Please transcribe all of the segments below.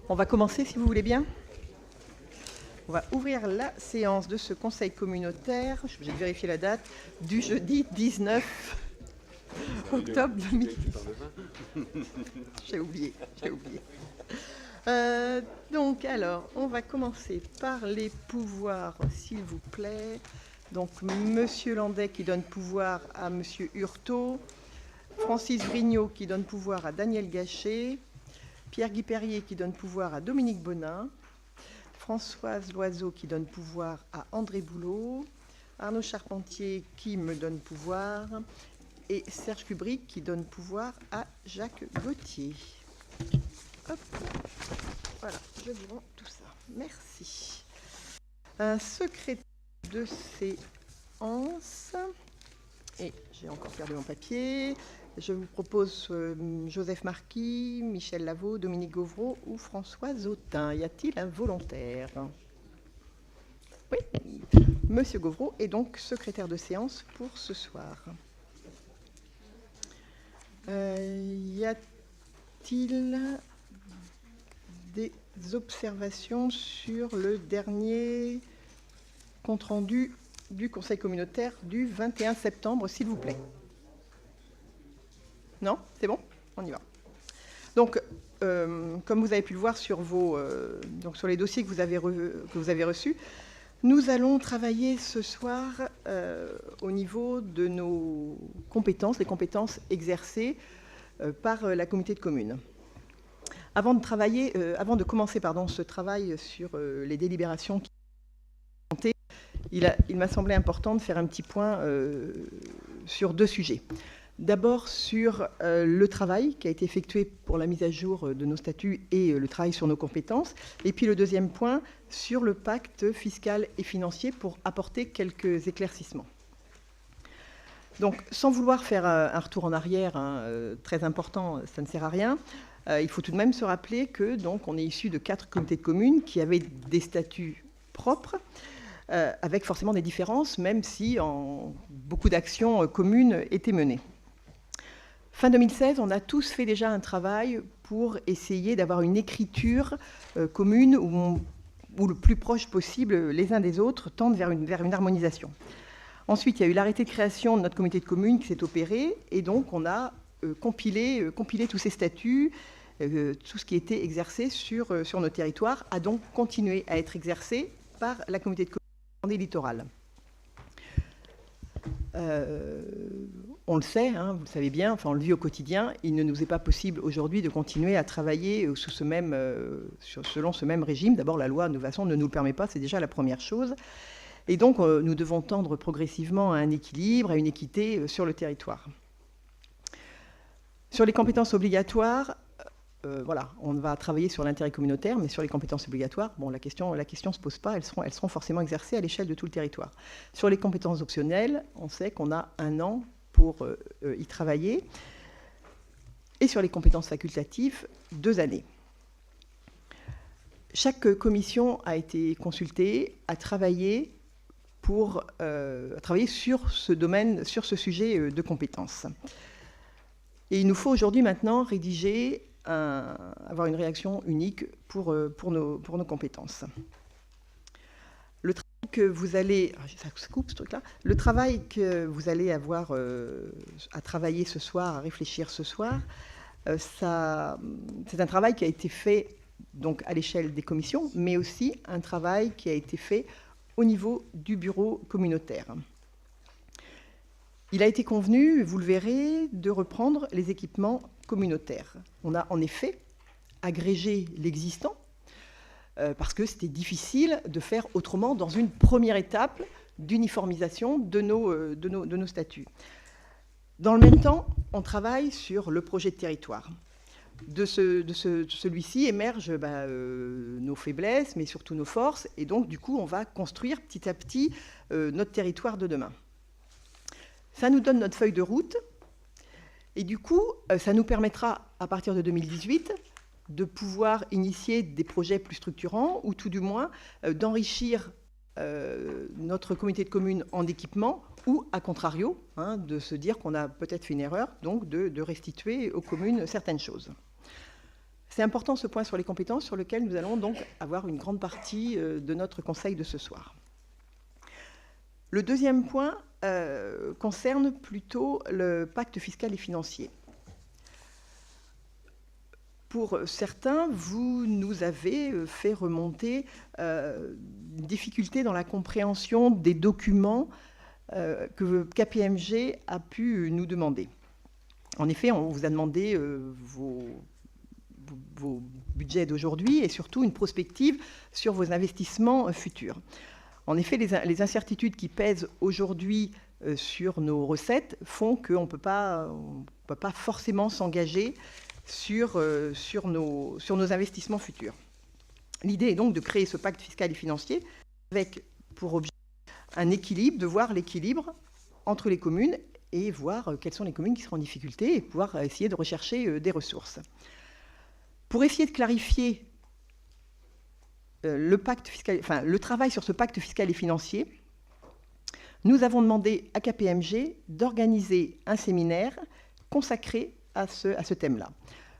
On va commencer, si vous voulez bien. On va ouvrir la séance de ce conseil communautaire, je suis obligée de vérifier la date, du jeudi 19 octobre 2010. J'ai oublié. Donc, alors, on va commencer par les pouvoirs, s'il vous plaît. Donc, Monsieur Landais qui donne pouvoir à Monsieur Hurtaud, Francis Vrignot qui donne pouvoir à Daniel Gachet, Pierre-Guy Perrier qui donne pouvoir à Dominique Bonin, Françoise Loiseau qui donne pouvoir à André Boulot, Arnaud Charpentier qui me donne pouvoir et Serge Kubrick qui donne pouvoir à Jacques Gauthier. Hop, voilà, je vous rends tout ça. Merci. Un secrétaire de séance, et j'ai encore perdu mon papier. Je vous propose Joseph Marquis, Michel Lavaux, Dominique Gauvreau ou François Zotin. Y a-t-il un volontaire? Oui, Monsieur Gauvreau est donc secrétaire de séance pour ce soir. Y a-t-il des observations sur le dernier compte-rendu du Conseil communautaire du 21 septembre, s'il vous plaît? Non? C'est bon? On y va. Donc, comme vous avez pu le voir sur donc sur les dossiers que vous avez reçus, nous allons travailler ce soir au niveau de nos compétences, les compétences exercées par la communauté de communes. Avant de commencer ce travail sur les délibérations qui sont présentées, il m'a semblé important de faire un petit point sur deux sujets. D'abord sur le travail qui a été effectué pour la mise à jour de nos statuts et le travail sur nos compétences. Et puis le deuxième point sur le pacte fiscal et financier pour apporter quelques éclaircissements. Donc sans vouloir faire un retour en arrière très important, ça ne sert à rien. Il faut tout de même se rappeler que donc, on est issu de 4 communautés de communes qui avaient des statuts propres, avec forcément des différences, même si beaucoup d'actions communes étaient menées. Fin 2016, on a tous fait déjà un travail pour essayer d'avoir une écriture commune où le plus proche possible les uns des autres tendent vers une harmonisation. Ensuite, il y a eu l'arrêté de création de notre communauté de communes qui s'est opéré, et donc on a compilé tous ces statuts, tout ce qui était exercé sur nos territoires a donc continué à être exercé par la communauté de communes des littorales. On le sait, vous le savez bien, enfin on le vit au quotidien, il ne nous est pas possible aujourd'hui de continuer à travailler selon ce même régime. D'abord, la loi, de toute façon, ne nous le permet pas, c'est déjà la première chose. Et donc, nous devons tendre progressivement à un équilibre, à une équité sur le territoire. Sur les compétences obligatoires, voilà, on va travailler sur l'intérêt communautaire, mais sur les compétences obligatoires, bon, la question ne se pose pas, elles seront forcément exercées à l'échelle de tout le territoire. Sur les compétences optionnelles, on sait qu'on a 1 an pour y travailler, et sur les compétences facultatives, 2 années. Chaque commission a été consultée, a travaillé sur ce domaine, sur ce sujet de compétences. Et il nous faut aujourd'hui maintenant rédiger avoir une réaction unique pour nos compétences. Le travail que vous allez... Ça coupe ce truc-là. Le travail que vous allez avoir à travailler ce soir, à réfléchir ce soir, c'est un travail qui a été fait donc, à l'échelle des commissions, mais aussi un travail qui a été fait au niveau du bureau communautaire. Il a été convenu, vous le verrez, de reprendre les équipements communautaires. On a en effet agrégé l'existant parce que c'était difficile de faire autrement dans une première étape d'uniformisation de nos statuts. Dans le même temps, on travaille sur le projet de territoire. De celui-ci émergent nos faiblesses, mais surtout nos forces, et donc du coup, on va construire petit à petit notre territoire de demain. Ça nous donne notre feuille de route, et du coup, ça nous permettra, à partir de 2018, de pouvoir initier des projets plus structurants, ou tout du moins d'enrichir notre communauté de communes en équipement, ou, à contrario, de se dire qu'on a peut-être fait une erreur, donc de restituer aux communes certaines choses. C'est important ce point sur les compétences sur lequel nous allons donc avoir une grande partie de notre conseil de ce soir. Le deuxième point concerne plutôt le pacte fiscal et financier. Pour certains, vous nous avez fait remonter une difficulté dans la compréhension des documents que KPMG a pu nous demander. En effet, on vous a demandé vos budgets d'aujourd'hui et surtout une prospective sur vos investissements futurs. En effet, les incertitudes qui pèsent aujourd'hui sur nos recettes font qu'on ne peut pas forcément s'engager sur nos investissements futurs. L'idée est donc de créer ce pacte fiscal et financier avec pour objectif un équilibre, de voir l'équilibre entre les communes et voir quelles sont les communes qui seront en difficulté et pouvoir essayer de rechercher des ressources. Pour essayer de clarifier le travail sur ce pacte fiscal et financier, nous avons demandé à KPMG d'organiser un séminaire consacré à ce thème-là.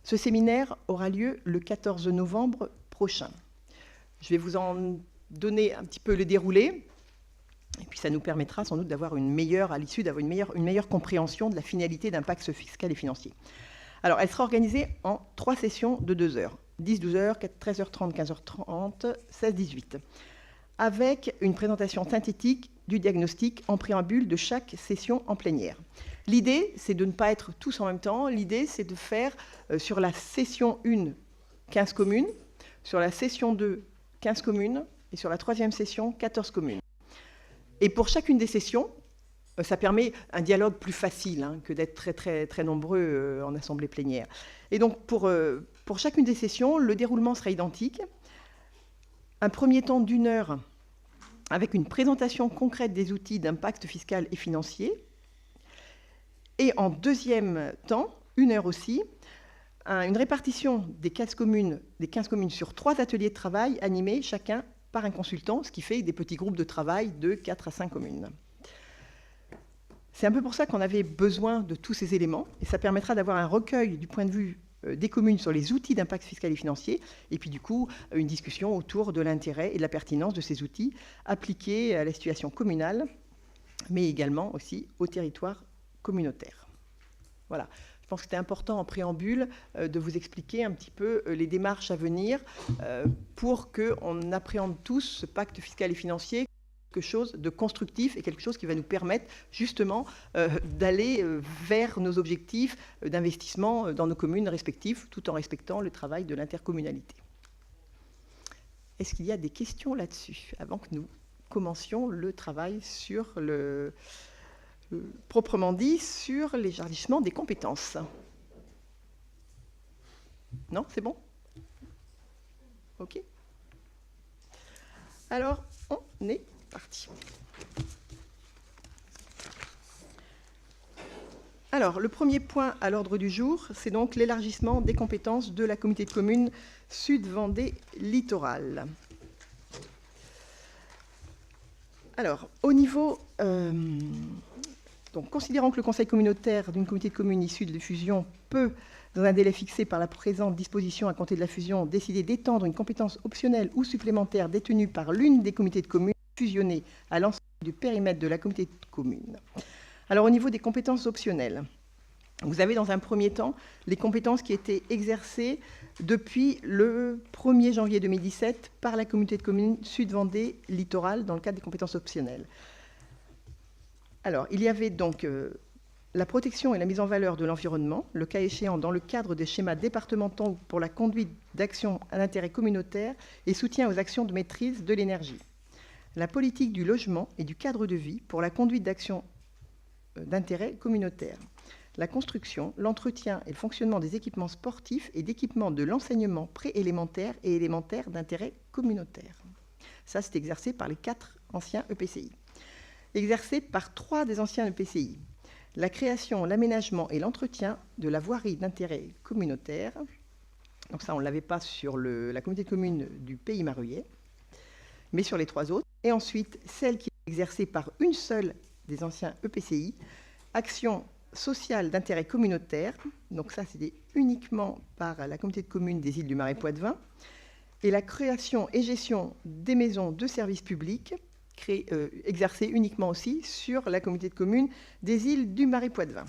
Ce séminaire aura lieu le 14 novembre prochain. Je vais vous en donner un petit peu le déroulé, et puis ça nous permettra sans doute d'avoir une meilleure compréhension de la finalité d'un pacte fiscal et financier. Alors, elle sera organisée en 3 sessions de 2 heures, 10-12 heures, 13h30, 15h30, 16-18, avec une présentation synthétique du diagnostic en préambule de chaque session en plénière. L'idée, c'est de ne pas être tous en même temps. L'idée, c'est de faire sur la session 1, 15 communes, sur la session 2, 15 communes, et sur la 3e session, 14 communes. Et pour chacune des sessions, ça permet un dialogue plus facile que d'être très, très, très nombreux en assemblée plénière. Et donc, pour chacune des sessions, le déroulement sera identique. Un premier temps d'1 heure avec une présentation concrète des outils d'impact fiscal et financier. Et en deuxième temps, 1 heure aussi, une répartition des 15 communes sur 3 ateliers de travail animés chacun par un consultant, ce qui fait des petits groupes de travail de 4 à 5 communes. C'est un peu pour ça qu'on avait besoin de tous ces éléments, et ça permettra d'avoir un recueil du point de vue des communes sur les outils d'impact fiscal et financier, et puis du coup, une discussion autour de l'intérêt et de la pertinence de ces outils appliqués à la situation communale, mais également aussi au territoire communautaire. Voilà. Je pense que c'était important en préambule de vous expliquer un petit peu les démarches à venir pour qu'on appréhende tous ce pacte fiscal et financier quelque chose de constructif et quelque chose qui va nous permettre justement d'aller vers nos objectifs d'investissement dans nos communes respectives tout en respectant le travail de l'intercommunalité. Est-ce qu'il y a des questions là-dessus avant que nous commencions le travail sur proprement dit, sur l'élargissement des compétences? Non, c'est bon? OK. Alors, on est parti. Alors, le premier point à l'ordre du jour, c'est donc l'élargissement des compétences de la communauté de communes Sud-Vendée Littoral. Alors, au niveau... donc, considérant que le conseil communautaire d'une communauté de communes issue de fusion peut, dans un délai fixé par la présente disposition à compter de la fusion, décider d'étendre une compétence optionnelle ou supplémentaire détenue par l'une des communautés de communes fusionnées à l'ensemble du périmètre de la communauté de communes. Alors, au niveau des compétences optionnelles, vous avez dans un premier temps les compétences qui étaient exercées depuis le 1er janvier 2017 par la communauté de communes Sud-Vendée Littoral dans le cadre des compétences optionnelles. Alors, il y avait donc la protection et la mise en valeur de l'environnement, le cas échéant dans le cadre des schémas départementaux pour la conduite d'actions à l'intérêt communautaire et soutien aux actions de maîtrise de l'énergie. La politique du logement et du cadre de vie pour la conduite d'actions d'intérêt communautaire. La construction, l'entretien et le fonctionnement des équipements sportifs et d'équipements de l'enseignement préélémentaire et élémentaire d'intérêt communautaire. Ça, c'est exercé par les 4 anciens EPCI. Exercé par 3 des anciens EPCI. La création, l'aménagement et l'entretien de la voirie d'intérêt communautaire. Donc ça, on ne l'avait pas sur la communauté de communes du Pays Maruyais, mais sur les 3 autres. Et ensuite, celle qui est exercée par une seule des anciens EPCI, action social d'intérêt communautaire, donc ça c'était uniquement par la communauté de communes des îles du Marais Poitevin, et la création et gestion des maisons de services publics, exercées uniquement aussi sur la communauté de communes des îles du Marais Poitevin.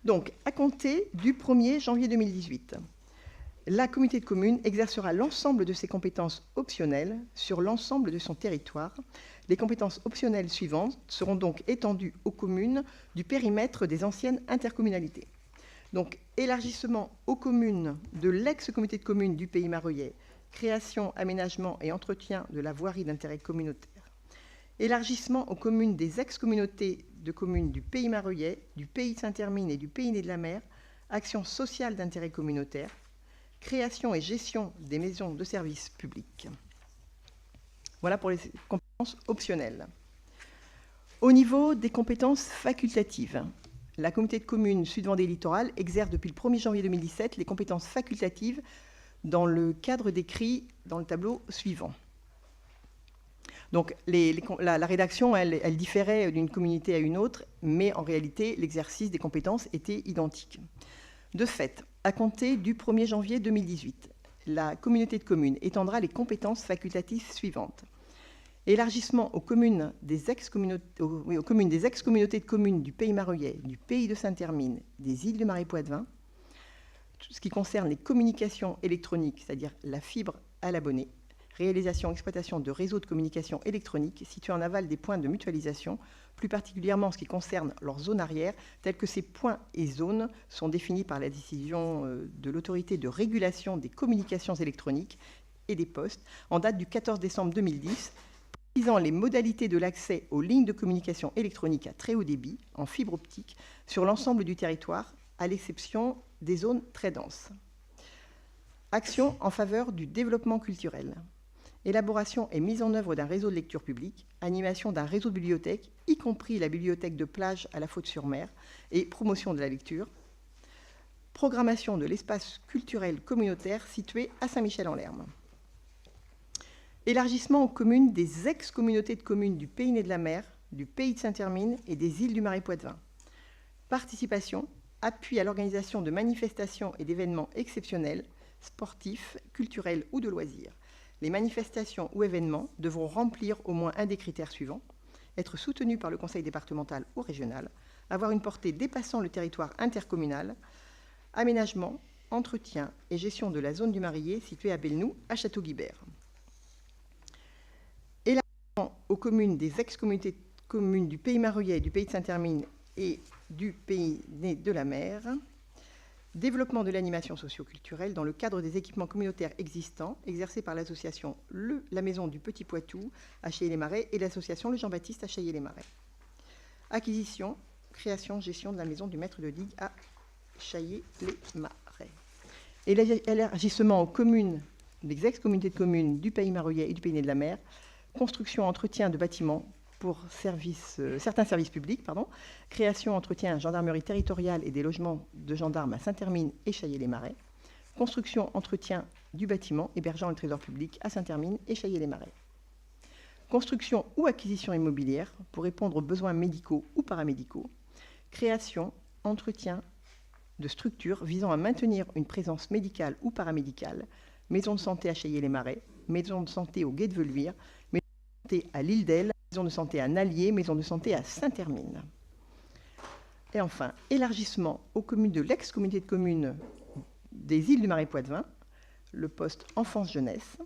Donc, à compter du 1er janvier 2018, la communauté de communes exercera l'ensemble de ses compétences optionnelles sur l'ensemble de son territoire. Les compétences optionnelles suivantes seront donc étendues aux communes du périmètre des anciennes intercommunalités. Donc, élargissement aux communes de l'ex-communauté de communes du Pays Mareuillais, création, aménagement et entretien de la voirie d'intérêt communautaire. Élargissement aux communes des ex-communautés de communes du Pays Mareuillais, du Pays de Saint-Hermine et du Pays Né de la Mer, action sociale d'intérêt communautaire, création et gestion des maisons de services publics. Voilà pour les compétences optionnelles. Au niveau des compétences facultatives, la communauté de communes Sud-Vendée Littoral exerce depuis le 1er janvier 2017 les compétences facultatives dans le cadre décrit dans le tableau suivant. Donc, la rédaction, elle différait d'une communauté à une autre, mais en réalité, l'exercice des compétences était identique. De fait, à compter du 1er janvier 2018, la communauté de communes étendra les compétences facultatives suivantes. Élargissement aux communes des ex-communautés de communes du Pays Mareuillais, du Pays de Saint-Hermine, des îles du Marais Poitevin, tout ce qui concerne les communications électroniques, c'est-à-dire la fibre à l'abonné, réalisation, exploitation de réseaux de communication électronique situés en aval des points de mutualisation, plus particulièrement en ce qui concerne leurs zones arrière, tels que ces points et zones sont définis par la décision de l'autorité de régulation des communications électroniques et des postes en date du 14 décembre 2010, précisant les modalités de l'accès aux lignes de communication électronique à très haut débit en fibre optique sur l'ensemble du territoire, à l'exception des zones très denses. Action en faveur du développement culturel. Élaboration et mise en œuvre d'un réseau de lecture publique, animation d'un réseau de bibliothèques, y compris la bibliothèque de plage à la Faute-sur-Mer, et promotion de la lecture. Programmation de l'espace culturel communautaire situé à Saint-Michel-en-Lerme. Élargissement aux communes des ex-communautés de communes du Pays Né de la Mer, du Pays de Saint-Hermine et des îles du Marais Poitevin. Participation, appui à l'organisation de manifestations et d'événements exceptionnels, sportifs, culturels ou de loisirs. Les manifestations ou événements devront remplir au moins un des critères suivants, être soutenus par le conseil départemental ou régional, avoir une portée dépassant le territoire intercommunal, aménagement, entretien et gestion de la zone du Marillier située à Belnou, à Château-Guibert. Élargissement aux communes des ex-communautés de communes du Pays Mareuillais, du Pays de Saint-Hermine et du Pays Né de la Mer. Développement de l'animation socio-culturelle dans le cadre des équipements communautaires existants, exercés par l'association La Maison du Petit Poitou à Chaillé-les-Marais et l'association Le Jean-Baptiste à Chaillé-les-Marais. Acquisition, création, gestion de la maison du maître de digue à Chaillé-les-Marais. Et l'élargissement aux communes, des ex-communautés de communes du Pays Mareuillais et du Pays Né de la Mer, construction, entretien de bâtiments pour certains services publics, création, entretien, gendarmerie territoriale et des logements de gendarmes à Saint-Hermine et Chaillé-les-Marais, construction, entretien du bâtiment hébergeant le trésor public à Saint-Hermine et Chaillé-les-Marais, construction ou acquisition immobilière pour répondre aux besoins médicaux ou paramédicaux, création, entretien de structures visant à maintenir une présence médicale ou paramédicale, maison de santé à Chaillé-les-Marais, maison de santé au Gué de Veluire, maison de santé à l'Île d'Elle, maison de santé à Nallier, maison de santé à Saint-Hermine. Et enfin, élargissement aux communes de l'ex-communauté de communes des îles du Marais Poitevin, le poste enfance-jeunesse,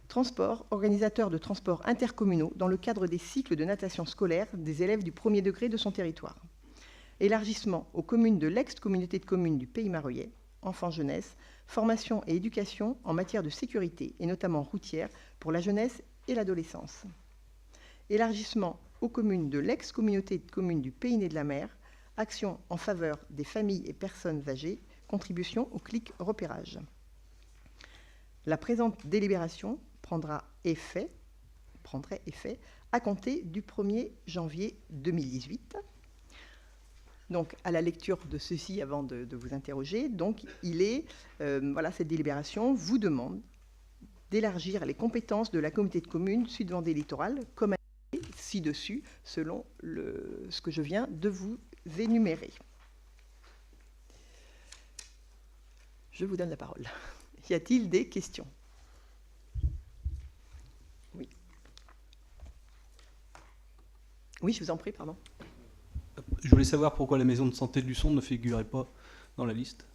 transport, organisateur de transports intercommunaux dans le cadre des cycles de natation scolaire des élèves du premier degré de son territoire. Élargissement aux communes de l'ex-communauté de communes du Pays Mareuillais, enfance-jeunesse, formation et éducation en matière de sécurité, et notamment routière, pour la jeunesse et l'adolescence. Élargissement aux communes de l'ex-communauté de communes du Pays Né de la Mer, action en faveur des familles et personnes âgées, contribution au clic repérage. La présente délibération prendrait effet à compter du 1er janvier 2018. Donc, à la lecture de ceci, avant de vous interroger, donc, cette délibération vous demande d'élargir les compétences de la communauté de communes Sud-Vendée Littoral, comme ci-dessus, selon ce que je viens de vous énumérer. Je vous donne la parole. Y a-t-il des questions? Oui. Oui, je vous en prie, pardon. Je voulais savoir pourquoi la maison de santé de Luçon ne figurait pas dans la liste.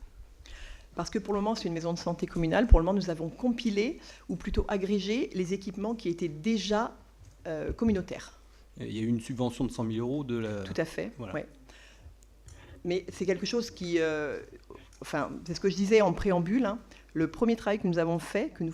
Parce que pour le moment, c'est une maison de santé communale. Pour le moment, nous avons compilé, ou plutôt agrégé, les équipements qui étaient déjà communautaires. Il y a eu une subvention de 100 000 euros de la... Tout à fait, Voilà. ouais. Mais c'est quelque chose qui... enfin, c'est ce que je disais en préambule. Hein, le premier travail que nous avons fait, que nous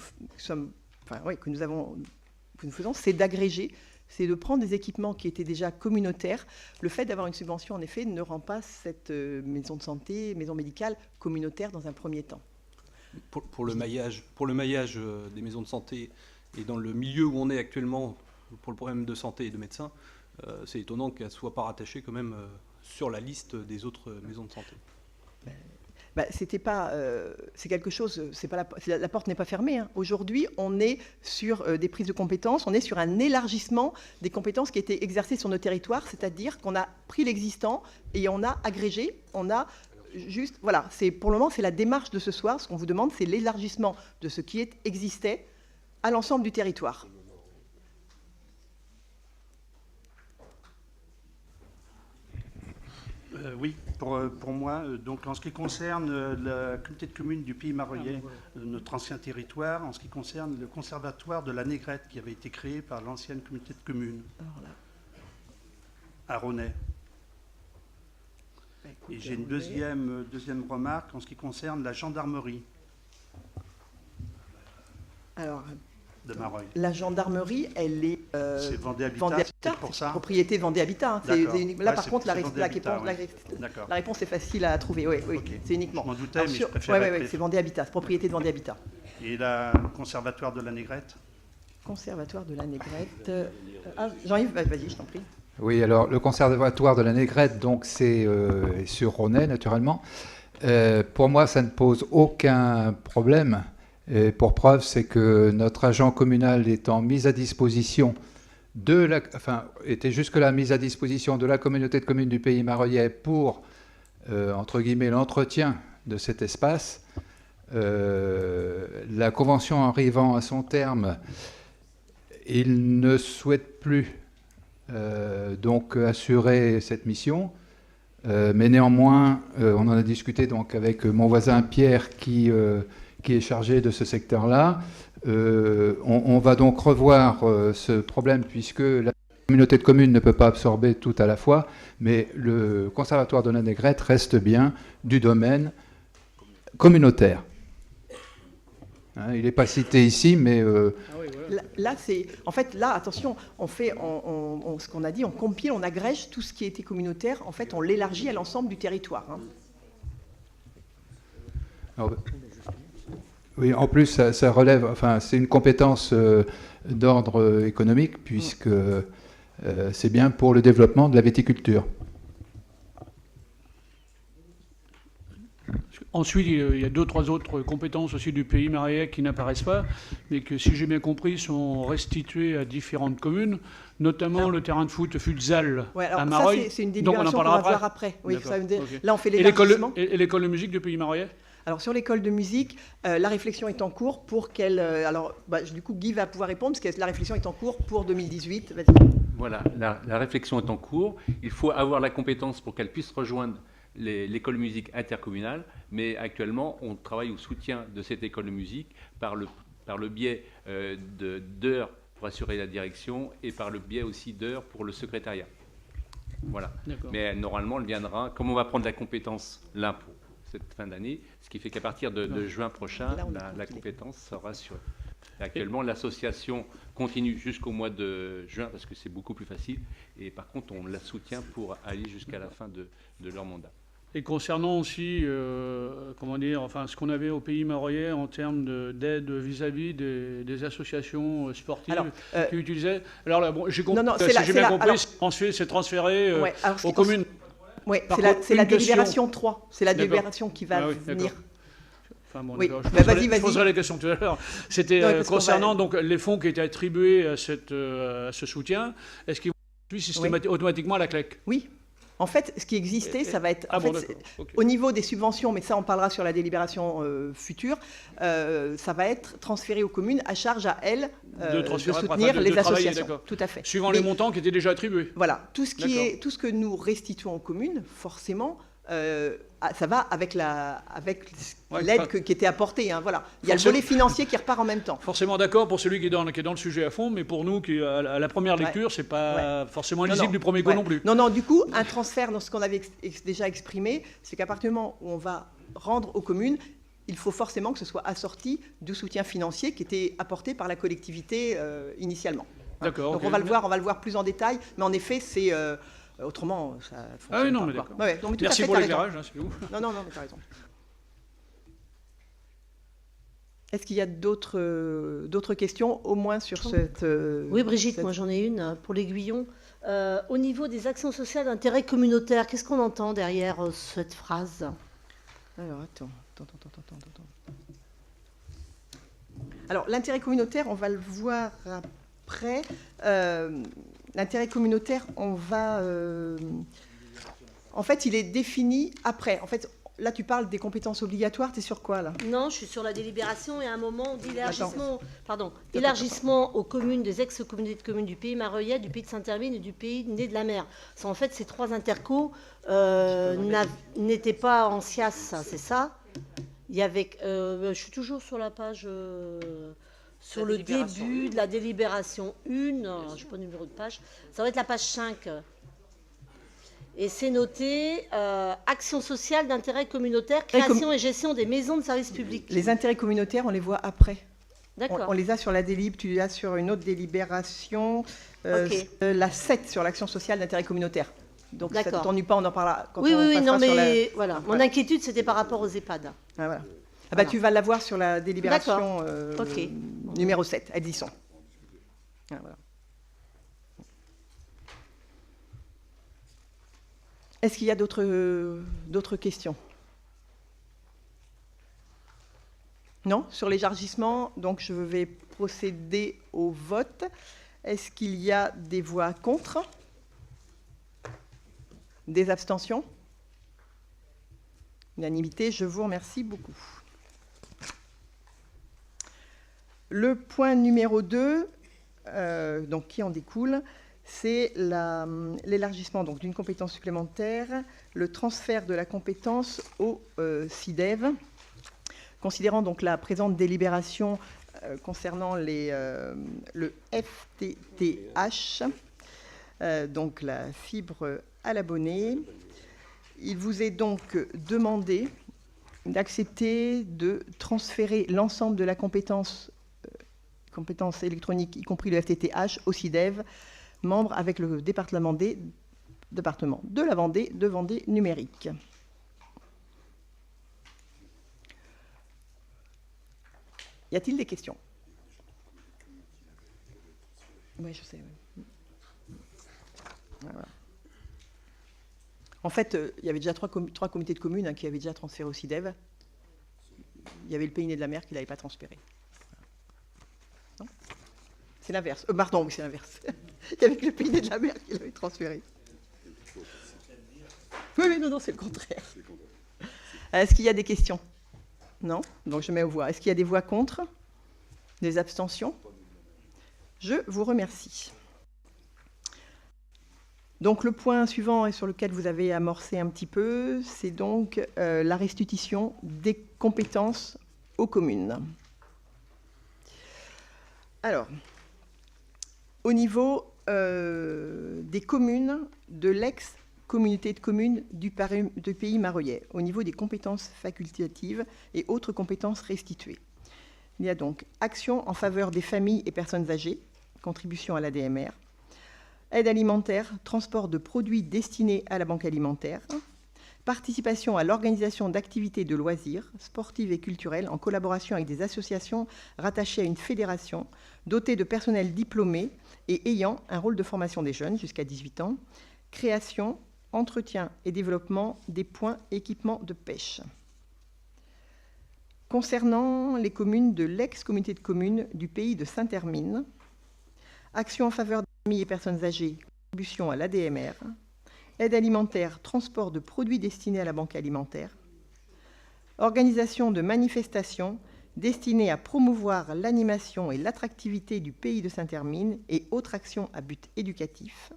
faisons, c'est d'agréger, c'est de prendre des équipements qui étaient déjà communautaires. Le fait d'avoir une subvention, en effet, ne rend pas cette maison de santé, maison médicale communautaire dans un premier temps. Pour le maillage des maisons de santé et dans le milieu où on est actuellement pour le problème de santé et de médecins, c'est étonnant qu'elle ne soit pas rattachée quand même sur la liste des autres maisons de santé. C'était pas, c'est quelque chose, c'est pas la porte n'est pas fermée. Hein. Aujourd'hui, on est sur des prises de compétences, on est sur un élargissement des compétences qui étaient exercées sur nos territoires, c'est-à-dire qu'on a pris l'existant et on a agrégé, on a juste, voilà, pour le moment, c'est la démarche de ce soir. Ce qu'on vous demande, c'est l'élargissement de ce qui existait à l'ensemble du territoire. Oui, pour moi, donc en ce qui concerne la communauté de communes du Pays Maroyais, notre ancien territoire, en ce qui concerne le conservatoire de la Négrette qui avait été créé par l'ancienne communauté de communes à Ronay. Et j'ai une deuxième remarque en ce qui concerne la gendarmerie de Mareuil. La gendarmerie, elle est... c'est Vendée Habitat, c'est pour ça. Propriété Vendée Habitat. Hein. Là, par contre, la réponse est facile à trouver. Oui, okay. C'est uniquement. Je m'en doutais, mais je préfère... Oui, c'est Vendée Habitat, c'est propriété de Vendée Habitat. Et le conservatoire de la Négrette? Conservatoire de la Négrette... Jean-Yves, vas-y, je t'en prie. Oui, alors le conservatoire de la Négrette, donc c'est sur Ronay, naturellement. Pour moi, ça ne pose aucun problème. Et pour preuve, c'est que notre agent communal étant mis à disposition était jusque-là mis à disposition de la communauté de communes du Pays Maroyais pour, entre guillemets, l'entretien de cet espace. La convention arrivant à son terme, il ne souhaite plus donc assurer cette mission. Mais néanmoins, on en a discuté donc avec mon voisin Pierre qui est chargé de ce secteur-là. On va donc revoir ce problème puisque la communauté de communes ne peut pas absorber tout à la fois, mais le conservatoire de la Négrette reste bien du domaine communautaire. Hein, il n'est pas cité ici, mais... Là, en fait, attention, on fait ce qu'on a dit, on compile, on agrège tout ce qui était communautaire. En fait, on l'élargit à l'ensemble du territoire. Hein. Alors, oui, en plus, ça relève, enfin, c'est une compétence d'ordre économique, puisque c'est bien pour le développement de la viticulture. Ensuite, il y a 2-3 autres compétences aussi du Pays Maroyais qui n'apparaissent pas, mais que, si j'ai bien compris, sont restituées à différentes communes, notamment le terrain de foot futsal à Mareuil. Ça, c'est une délibération qu'on va voir après. Oui, okay. Là, on fait l'élargissement. Et l'école de musique du Pays Maroyais? Alors, sur l'école de musique, la réflexion est en cours pour qu'elle... du coup, Guy va pouvoir répondre, parce que la réflexion est en cours pour 2018. Vas-y. Voilà, la réflexion est en cours. Il faut avoir la compétence pour qu'elle puisse rejoindre l'école de musique intercommunale, mais actuellement, on travaille au soutien de cette école de musique par le biais d'heures pour assurer la direction et par le biais aussi d'heures pour le secrétariat. Voilà. Mais normalement, elle viendra, comme on va prendre la compétence là pour cette fin d'année, ce qui fait qu'à partir de juin prochain, la compétence sera assurée. Actuellement, l'association continue jusqu'au mois de juin parce que c'est beaucoup plus facile. Et par contre, on la soutient pour aller jusqu'à la fin de leur mandat. Et concernant aussi, ce qu'on avait au Pays Maroyais en termes d'aide vis-à-vis des associations sportives qui utilisaient. Alors là, j'ai compris. Si j'ai bien compris, c'est transféré aux communes. Oui, c'est la délibération 3. C'est la délibération qui va venir. Enfin, bon, oui. Je poserai la question tout à l'heure. C'était concernant donc, les fonds qui étaient attribués à ce soutien. Est-ce qu'ils vont être automatiquement à la CLEC? Oui. En fait, ce qui existait, ça va être au niveau des subventions, mais ça on parlera sur la délibération future, ça va être transféré aux communes à charge à elles de soutenir les associations. Tout à fait. Suivant les montants qui étaient déjà attribués. Voilà, tout ce que nous restituons aux communes, forcément, ça va avec l'aide qui était apportée. Hein, voilà. Il y a le volet financier qui repart en même temps. Forcément d'accord pour celui qui est dans le sujet à fond, mais pour nous, qui à la première lecture, c'est pas forcément lisible du premier coup non plus. Non, du coup, un transfert dans ce qu'on avait déjà exprimé, c'est qu'à partir du moment où on va rendre aux communes, il faut forcément que ce soit assorti du soutien financier qui était apporté par la collectivité initialement. D'accord. Donc on va le voir plus en détail, mais en effet, c'est... autrement, ça fonctionne Ah oui, non, pas, mais d'accord. Merci pour l'éclairage, c'est vous. Non, mais tu as raison. Est-ce qu'il y a d'autres questions, au moins sur cette... Oui, Brigitte, moi j'en ai une pour l'Aiguillon. Au niveau des actions sociales d'intérêt communautaire, qu'est-ce qu'on entend derrière cette phrase? Alors, attends. Alors, l'intérêt communautaire, on va le voir après. L'intérêt communautaire, en fait, il est défini après. En fait, là, tu parles des compétences obligatoires. Tu es sur quoi, là? Non, je suis sur la délibération et à un moment, on dit élargissement aux communes des ex-communautés de communes du pays Mareuillet, du pays de Saint-Hermine et du pays Nez de la Mer. En fait, ces trois intercos n'étaient pas en SIAS, c'est ça? Il y avait, je suis toujours sur la page... sur le début de la délibération 1, je n'ai pas le numéro de page, ça va être la page 5. Et c'est noté action sociale d'intérêt communautaire, création et gestion des maisons de services publics. Les intérêts communautaires, on les voit après. D'accord. On les a sur la délib, tu les as sur une autre délibération, la 7 sur l'action sociale d'intérêt communautaire. Donc ça ne t'ennuie pas, on en parlera quand on passera non, mais sur la... voilà. Mon inquiétude, c'était par rapport aux EHPAD. Ah, voilà. Ah bah, tu vas l'avoir sur la délibération numéro 7, elles y sont. Ah, voilà. Est-ce qu'il y a d'autres questions? Non? Sur l'élargissement, donc je vais procéder au vote. Est-ce qu'il y a des voix contre? Des abstentions? Unanimité, je vous remercie beaucoup. Le point numéro 2, donc qui en découle, c'est l'élargissement d'une compétence supplémentaire, le transfert de la compétence au SIDEV. Considérant donc la présente délibération concernant le FTTH, donc la fibre à l'abonné, il vous est donc demandé d'accepter de transférer l'ensemble de la compétence électronique, y compris le FTTH, au SIDEV, membre avec le département de la Vendée, de Vendée Numérique. Y a-t-il des questions? Oui, je sais. Voilà. En fait, il y avait déjà trois comités de communes qui avaient déjà transféré au SIDEV. Il y avait le Pays Nez de la Mer qui ne l'avait pas transféré. Non? C'est l'inverse. Pardon, oui, c'est l'inverse. Il y avait que le Pays Nez de la Mer qui l'avait transféré. Oui, non, c'est le contraire. Est-ce qu'il y a des questions? Non? Donc je mets aux voix. Est-ce qu'il y a des voix contre? Des abstentions? Je vous remercie. Donc le point suivant et sur lequel vous avez amorcé un petit peu, c'est donc la restitution des compétences aux communes. Alors, au niveau des communes de l'ex-communauté de communes du pays Mareuillet, au niveau des compétences facultatives et autres compétences restituées. Il y a donc action en faveur des familles et personnes âgées, contribution à l'ADMR, aide alimentaire, transport de produits destinés à la banque alimentaire, participation à l'organisation d'activités de loisirs, sportives et culturelles en collaboration avec des associations rattachées à une fédération dotée de personnel diplômé et ayant un rôle de formation des jeunes jusqu'à 18 ans, création, entretien et développement des points équipements de pêche. Concernant les communes de l'ex-communauté de communes du pays de Saint-Hermine, action en faveur des familles et personnes âgées, contribution à l'ADMR, aide alimentaire, transport de produits destinés à la banque alimentaire, organisation de manifestations destinées à promouvoir l'animation et l'attractivité du pays de Saint-Hermine et autres actions à but éducatif,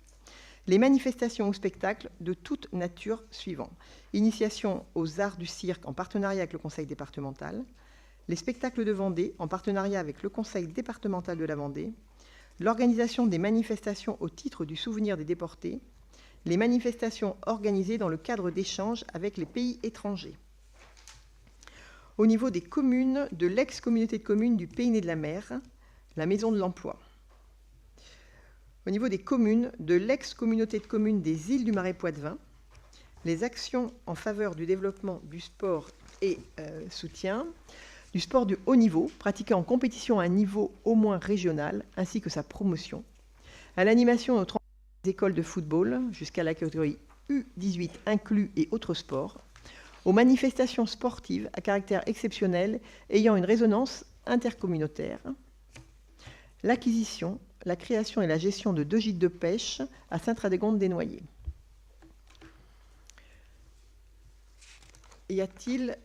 les manifestations ou spectacles de toute nature suivants. Initiation aux arts du cirque en partenariat avec le conseil départemental, les spectacles de Vendée en partenariat avec le conseil départemental de la Vendée, l'organisation des manifestations au titre du souvenir des déportés, les manifestations organisées dans le cadre d'échanges avec les pays étrangers. Au niveau des communes de l'ex-communauté de communes du Pays Né de la Mer, la Maison de l'Emploi. Au niveau des communes de l'ex-communauté de communes des îles du Marais Poitevin, les actions en faveur du développement du sport et soutien du sport du haut niveau, pratiqué en compétition à un niveau au moins régional, ainsi que sa promotion, à l'animation aux écoles de football jusqu'à la catégorie U18 inclus et autres sports, aux manifestations sportives à caractère exceptionnel ayant une résonance intercommunautaire, l'acquisition, la création et la gestion de 2 gîtes de pêche à Sainte-Radegonde-des-Noyers. Y a-t-il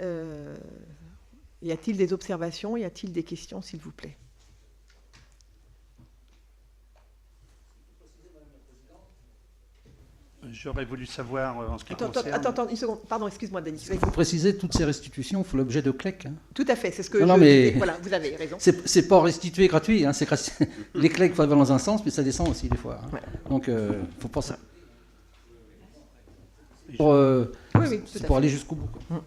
des observations? Y a-t-il des questions, s'il vous plaît? J'aurais voulu savoir en ce qui concerne... Attends, une seconde. Pardon, excuse-moi, Denis. Il faut préciser, toutes ces restitutions font l'objet de CLEC. Hein. Tout à fait, c'est ce que non, mais... Voilà, vous avez raison. C'est pas restitué gratuit. Hein, les CLEC vont dans un sens, mais ça descend aussi des fois. Hein. Ouais. Donc, faut pas ça. Pour aller jusqu'au bout. Quoi.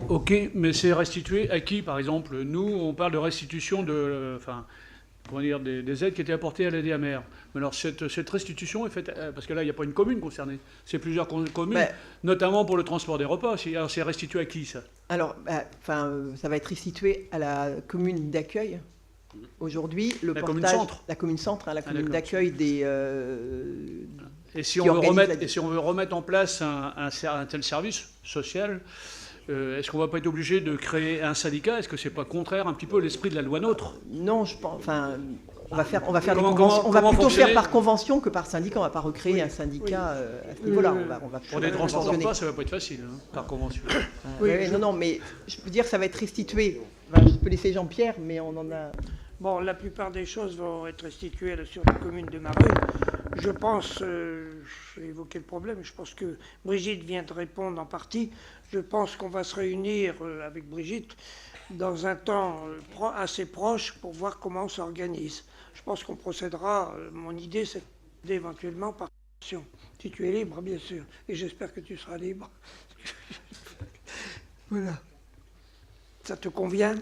Ok, mais c'est restitué à qui, par exemple? Nous, on parle de restitution de... comment dire, des aides qui étaient apportées à l'ADMR. Mais alors, cette restitution est faite... Parce que là, il n'y a pas une commune concernée. C'est plusieurs communes, notamment pour le transport des repas. Alors, c'est restitué à qui, ça? Alors, ça va être restitué à la commune d'accueil. Aujourd'hui, la commune centre, la commune d'accueil des... Et si on veut remettre en place un tel service social... est-ce qu'on ne va pas être obligé de créer un syndicat? Est-ce que ce n'est pas contraire un petit peu à l'esprit de la loi NOTRe? Non, je pense. On va plutôt faire par convention que par syndicat. On ne va pas recréer un syndicat à ce niveau-là. Pour des transports de repas, ça ne va pas être facile, hein, par convention. Non, mais je peux dire que ça va être restitué. Je peux laisser Jean-Pierre, mais on en a... Bon, la plupart des choses vont être restituées sur la commune de Mareuil. Je pense, j'ai évoqué le problème, je pense que Brigitte vient de répondre en partie. Je pense qu'on va se réunir avec Brigitte dans un temps assez proche pour voir comment on s'organise. Je pense qu'on procédera, mon idée c'est d'éventuellement par action. Si tu es libre, bien sûr, et j'espère que tu seras libre. Voilà. Ça te convient?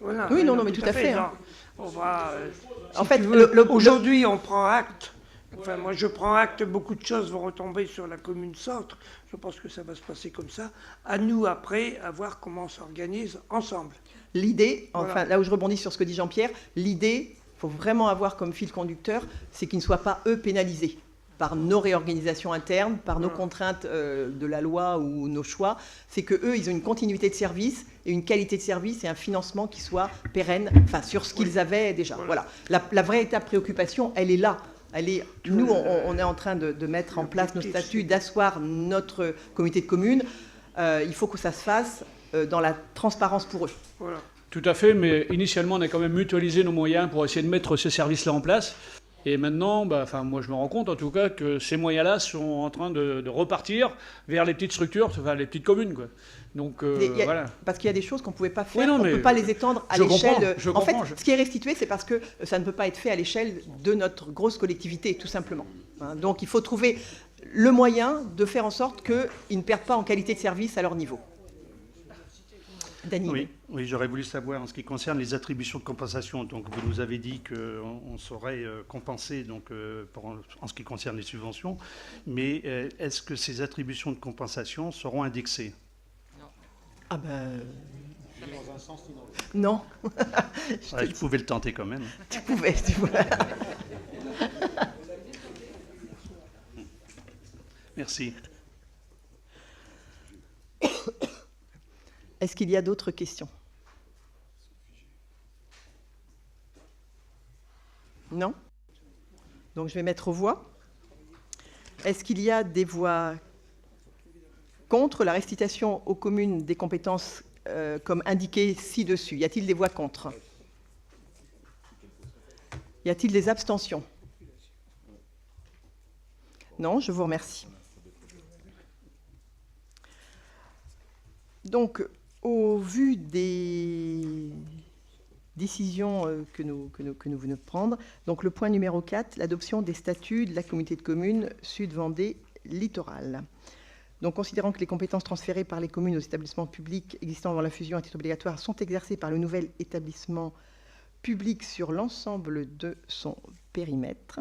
Voilà, oui, non, mais tout à fait. Hein. On va, en fait, aujourd'hui, on prend acte. Enfin, moi, je prends acte. Beaucoup de choses vont retomber sur la commune centre. Je pense que ça va se passer comme ça. À nous, après, à voir comment on s'organise ensemble. L'idée, enfin, là où je rebondis sur ce que dit Jean-Pierre, l'idée, il faut vraiment avoir comme fil conducteur, c'est qu'ils ne soient pas, eux, pénalisés par nos réorganisations internes, par nos contraintes de la loi ou nos choix. C'est qu'eux, ils ont une continuité de service et une qualité de service et un financement qui soit pérenne, sur ce qu'ils avaient déjà. Voilà. La véritable préoccupation, elle est là. Nous, on est en train de mettre en place nos statuts, d'asseoir notre comité de communes. Il faut que ça se fasse dans la transparence pour eux. Voilà. Tout à fait, mais initialement, on a quand même mutualisé nos moyens pour essayer de mettre ces services-là en place. Et maintenant, moi je me rends compte en tout cas que ces moyens-là sont en train de repartir vers les petites structures, les petites communes, quoi. Donc voilà. Parce qu'il y a des choses qu'on ne pouvait pas faire, on ne peut pas les étendre à l'échelle... En fait, ce qui est restitué, c'est parce que ça ne peut pas être fait à l'échelle de notre grosse collectivité, tout simplement. Donc il faut trouver le moyen de faire en sorte qu'ils ne perdent pas en qualité de service à leur niveau. Oui, j'aurais voulu savoir en ce qui concerne les attributions de compensation. Donc, vous nous avez dit qu'on saurait compenser en ce qui concerne les subventions, mais est-ce que ces attributions de compensation seront indexées? Non. Non. Je pouvais le tenter quand même. Tu pouvais. Merci. Est-ce qu'il y a d'autres questions? Non? Donc je vais mettre aux voix. Est-ce qu'il y a des voix contre la restitution aux communes des compétences comme indiqué ci-dessus? Y a-t-il des voix contre? Y a-t-il des abstentions? Non, je vous remercie. Donc, au vu des décisions que nous venons de prendre, donc le point numéro 4, l'adoption des statuts de la communauté de communes Sud-Vendée Littoral. Donc, considérant que les compétences transférées par les communes aux établissements publics existant avant la fusion à titre obligatoire sont exercées par le nouvel établissement public sur l'ensemble de son périmètre,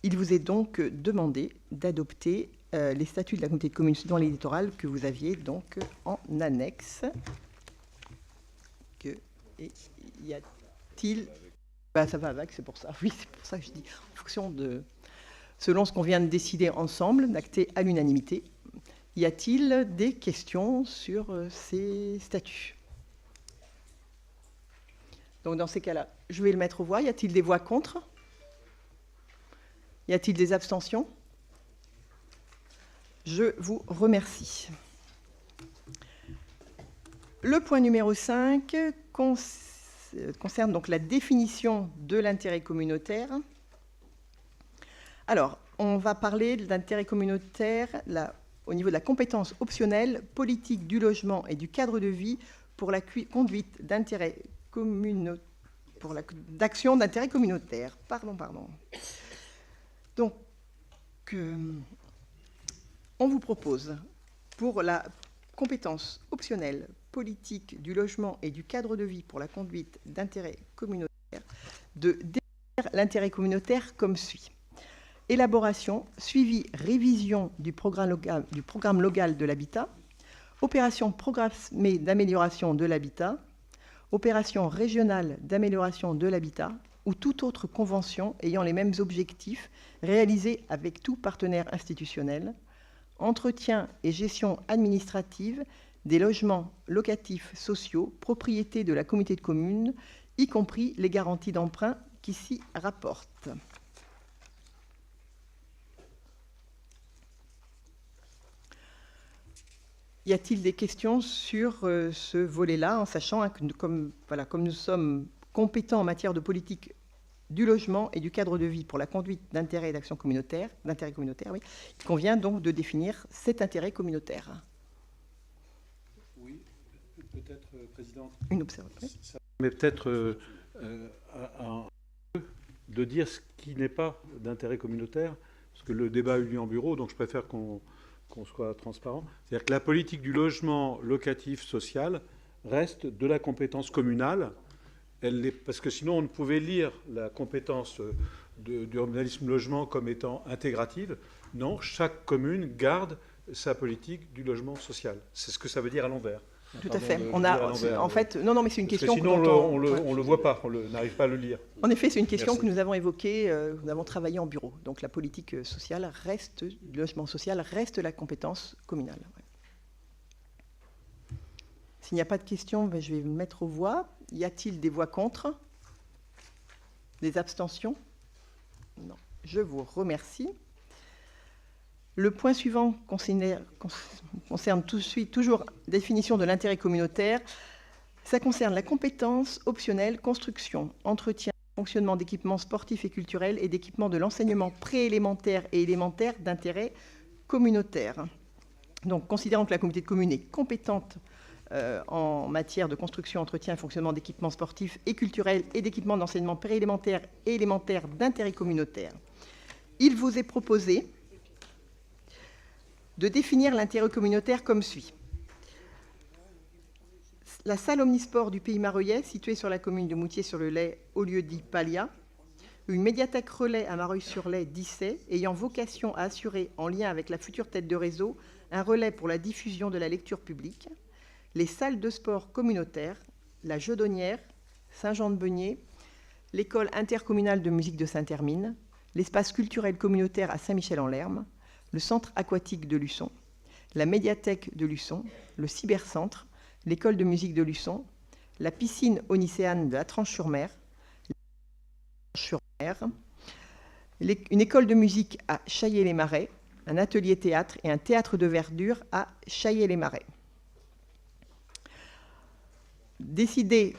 il vous est donc demandé d'adopter les statuts de la communauté de communes dans les littorales que vous aviez donc en annexe. Y a-t-il... ça va avec, c'est pour ça. Oui, c'est pour ça que je dis, en fonction de... Selon ce qu'on vient de décider ensemble, d'acter à l'unanimité, y a-t-il des questions sur ces statuts? Donc dans ces cas-là, je vais le mettre aux voix. Y a-t-il des voix contre? Y a-t-il des abstentions? Je vous remercie. Le point numéro 5 concerne donc la définition de l'intérêt communautaire. Alors, on va parler de l'intérêt communautaire au niveau de la compétence optionnelle politique du logement et du cadre de vie pour la conduite d'intérêt d'action d'intérêt communautaire. Pardon. Donc, on vous propose, pour la compétence optionnelle politique du logement et du cadre de vie pour la conduite d'intérêt communautaire, de définir l'intérêt communautaire comme suit. Élaboration, suivi, révision du programme local de l'habitat, opération programmée d'amélioration de l'habitat, opération régionale d'amélioration de l'habitat ou toute autre convention ayant les mêmes objectifs réalisée avec tout partenaire institutionnel, entretien et gestion administrative des logements locatifs sociaux, propriété de la communauté de communes, y compris les garanties d'emprunt qui s'y rapportent. Y a-t-il des questions sur ce volet-là, en sachant que comme nous sommes compétents en matière de politique du logement et du cadre de vie pour la conduite d'intérêt et d'action communautaire, oui, il convient donc de définir cet intérêt communautaire. Oui, peut-être, Présidente. Une observation. Mais peut-être de dire ce qui n'est pas d'intérêt communautaire, parce que le débat a eu lieu en bureau, donc je préfère qu'on soit transparent. C'est-à-dire que la politique du logement locatif social reste de la compétence communale, parce que sinon on ne pouvait lire la compétence d'urbanisme logement comme étant intégrative. Non, chaque commune garde sa politique du logement social. C'est ce que ça veut dire à l'envers. Tout à fait. En fait, non, mais c'est une question. Sinon, on le voit pas, on n'arrive pas à le lire. En effet, c'est une question que nous avons évoquée, nous avons travaillé en bureau. Donc la politique sociale reste, le logement social reste la compétence communale. Ouais. S'il n'y a pas de questions, je vais me mettre aux voix. Y a-t-il des voix contre? Des abstentions? Non. Je vous remercie. Le point suivant concerne toujours définition de l'intérêt communautaire. Ça concerne la compétence optionnelle construction, entretien, fonctionnement d'équipements sportifs et culturels et d'équipements de l'enseignement préélémentaire et élémentaire d'intérêt communautaire. Donc, considérant que la communauté de communes est compétente en matière de construction, entretien et fonctionnement d'équipements sportifs et culturels et d'équipements d'enseignement préélémentaire et élémentaire d'intérêt communautaire, il vous est proposé de définir l'intérêt communautaire comme suit. La salle omnisport du Pays Mareuillais, située sur la commune de Moutier-sur-le-Lay, au lieu dit Palia, une médiathèque relais à Mareuil-sur-Lay, Dissay, ayant vocation à assurer, en lien avec la future tête de réseau, un relais pour la diffusion de la lecture publique, les salles de sport communautaires, la Jeudonnière, Saint-Jean-de-Beugné, l'école intercommunale de musique de Saint-Hermine, l'espace culturel communautaire à Saint-Michel-en-Lerme, le centre aquatique de Luçon, la médiathèque de Luçon, le cybercentre, l'école de musique de Luçon, la piscine onicéane de la Tranche-sur-Mer, une école de musique à Chaillé-les-Marais, un atelier théâtre et un théâtre de verdure à Chaillé-les-Marais. Décider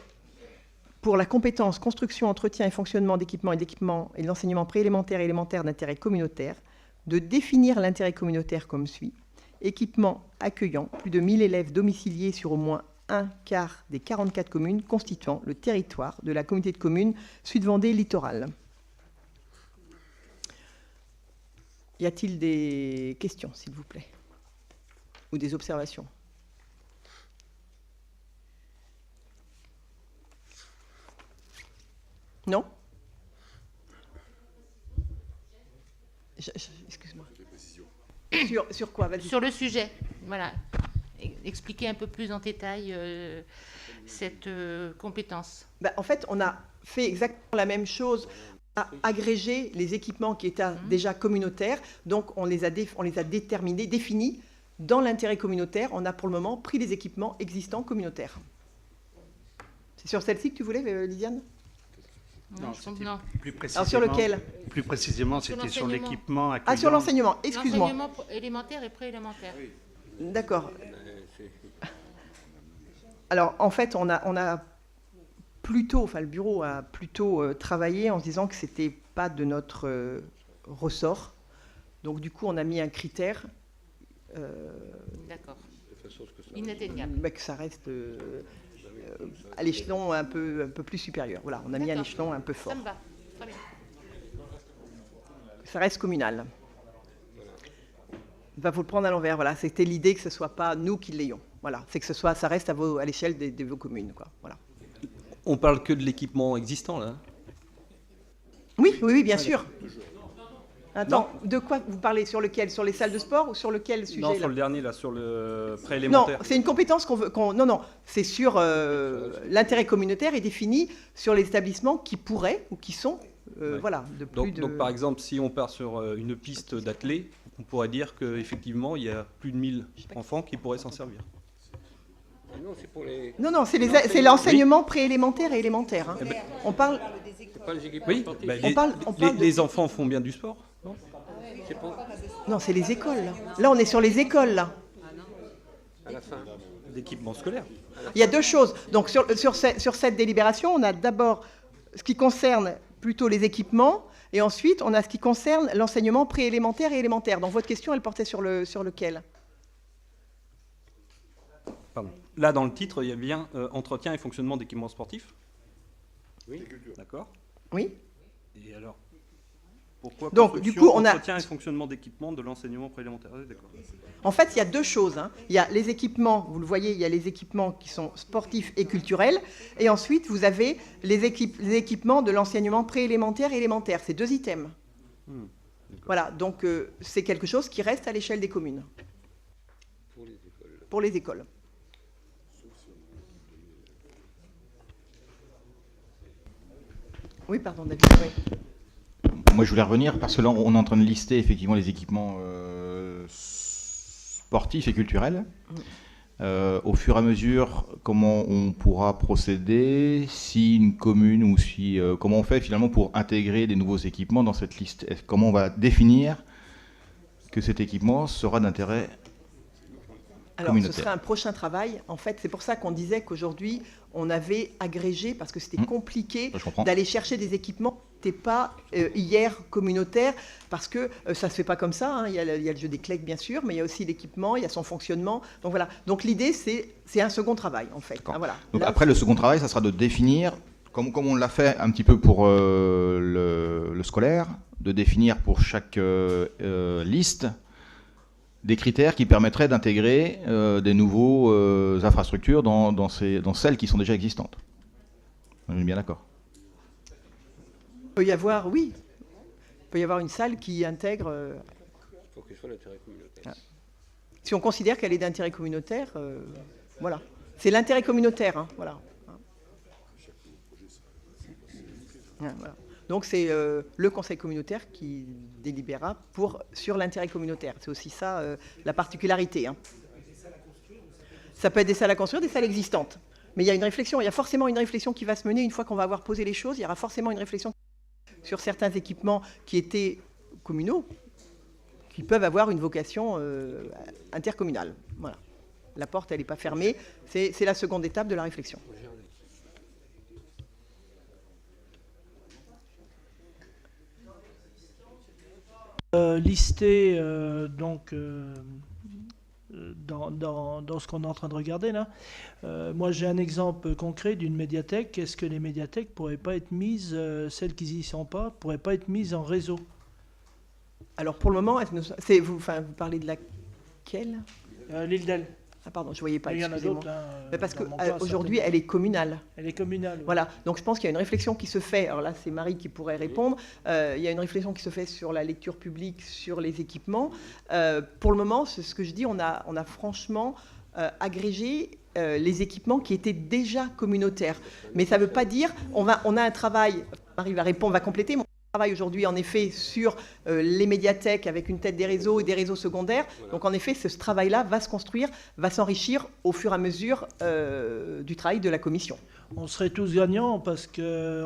pour la compétence construction, entretien et fonctionnement d'équipements et l'enseignement préélémentaire et élémentaire d'intérêt communautaire, de définir l'intérêt communautaire comme suit. Équipement accueillant plus de 1000 élèves domiciliés sur au moins un quart des 44 communes constituant le territoire de la communauté de communes Sud-Vendée littorale. Y a-t-il des questions, s'il vous plaît, ou des observations? Non? Excuse-moi. Sur quoi? Sur le sujet, voilà. Expliquer un peu plus en détail cette compétence. En fait, on a fait exactement la même chose, à agréger les équipements qui étaient déjà communautaires. Donc, on les a déterminés, définis dans l'intérêt communautaire. On a pour le moment pris les équipements existants communautaires. C'est sur celle-ci que tu voulais, Lydiane? Non, plus précisément. Alors sur lequel? Plus précisément, c'était sur l'équipement accueillant. Ah, sur l'enseignement, excuse-moi. L'enseignement élémentaire et préélémentaire. D'accord. Alors, en fait, on a plutôt, enfin, le bureau a plutôt travaillé en se disant que ce n'était pas de notre ressort. Donc, du coup, on a mis un critère. D'accord. Inatteignable. Que ça reste à l'échelon un peu plus supérieur. Voilà, on a mis un échelon un peu fort. Ça me va. Très bien. Ça reste communal. Il va vous le prendre à l'envers. Voilà, c'était l'idée que ce ne soit pas nous qui l'ayons. Voilà, c'est que ça reste à l'échelle de vos communes, quoi. Voilà. On parle que de l'équipement existant, là? Oui, bien sûr. Attends, de quoi vous parlez? Sur lequel? Sur les salles de sport ou sur lequel sujet? Non, sur le dernier, là, sur le préélémentaire. Non, c'est une compétence non, c'est sur l'intérêt communautaire est défini sur les établissements qui pourraient ou qui sont, voilà, de plus de... Donc, par exemple, si on part sur une piste d'athlée, on pourrait dire qu'effectivement, il y a plus de 1000 enfants qui pourraient s'en servir. Non, c'est pour les... Non, c'est l'enseignement préélémentaire et élémentaire. Hein. On parle... Oui, les enfants font bien du sport, non? Non, c'est les écoles. Là, on est sur les écoles, là. À la fin. D'équipement scolaire. Il y a deux choses. Donc, sur cette délibération, on a d'abord ce qui concerne plutôt les équipements, et ensuite, on a ce qui concerne l'enseignement préélémentaire et élémentaire. Donc, votre question, elle portait sur lequel? Pardon. Là, dans le titre, il y a bien entretien et fonctionnement d'équipements sportifs. Oui. D'accord. Oui. Et alors, pourquoi donc, du coup, on a entretien et fonctionnement d'équipements de l'enseignement préélémentaire? D'accord. En fait, il y a deux choses. Hein. Il y a les équipements, vous le voyez, il y a les équipements qui sont sportifs et culturels, et ensuite, vous avez les équipements de l'enseignement préélémentaire et élémentaire. C'est deux items. Voilà, donc c'est quelque chose qui reste à l'échelle des communes. Pour les écoles. Oui, pardon, David. Oui. Moi, je voulais revenir parce que là, on est en train de lister effectivement les équipements sportifs et culturels. Au fur et à mesure, comment on pourra procéder, si une commune ou si comment on fait finalement pour intégrer des nouveaux équipements dans cette liste? Comment on va définir que cet équipement sera d'intérêt communautaire? Ce sera un prochain travail. En fait, c'est pour ça qu'on disait qu'aujourd'hui, on avait agrégé, parce que c'était compliqué d'aller chercher des équipements qui n'étaient pas hier communautaires, parce que ça ne se fait pas comme ça. Hein. Il y a le jeu des clés, bien sûr, mais il y a aussi l'équipement, il y a son fonctionnement. Donc voilà. Donc l'idée, c'est un second travail, en fait. Ah, voilà. Donc après, le second travail, ça sera de définir, comme on l'a fait un petit peu pour le scolaire, de définir pour chaque liste des critères qui permettraient d'intégrer des nouveaux infrastructures dans celles qui sont déjà existantes. On est bien d'accord. Il peut y avoir, oui, il peut y avoir une salle qui intègre... Il faut qu'elle soit d'intérêt communautaire. Si on considère qu'elle est d'intérêt communautaire, voilà. C'est l'intérêt communautaire, hein, voilà. Voilà. Donc c'est le conseil communautaire qui délibérera sur l'intérêt communautaire. C'est aussi ça la particularité. Hein. Ça peut être des salles à construire, des salles existantes. Mais il y a une réflexion, il y a forcément une réflexion qui va se mener une fois qu'on va avoir posé les choses. Il y aura forcément une réflexion sur certains équipements qui étaient communaux, qui peuvent avoir une vocation intercommunale. Voilà. La porte, elle n'est pas fermée. C'est la seconde étape de la réflexion. Lister donc dans ce qu'on est en train de regarder là. Moi j'ai un exemple concret d'une médiathèque. Est-ce que les médiathèques pourraient pas être mises, celles qui n'y sont pas, pourraient pas être mises en réseau? Alors pour le moment, vous parlez de laquelle? L'île d'Elle. Ah pardon, je ne voyais pas, il y en a d'autres. Mais parce qu'aujourd'hui, elle est communale. Elle est communale. Oui. Voilà, donc je pense qu'il y a une réflexion qui se fait, alors là c'est Marie qui pourrait répondre, il y a une réflexion qui se fait sur la lecture publique, sur les équipements. Pour le moment, c'est ce que je dis, on a franchement agrégé les équipements qui étaient déjà communautaires. Mais ça ne veut pas dire, on a un travail, Marie va répondre, va compléter, travaille aujourd'hui en effet sur les médiathèques avec une tête des réseaux et des réseaux secondaires. Voilà. Donc en effet, ce travail-là va se construire, va s'enrichir au fur et à mesure du travail de la commission. On serait tous gagnants parce que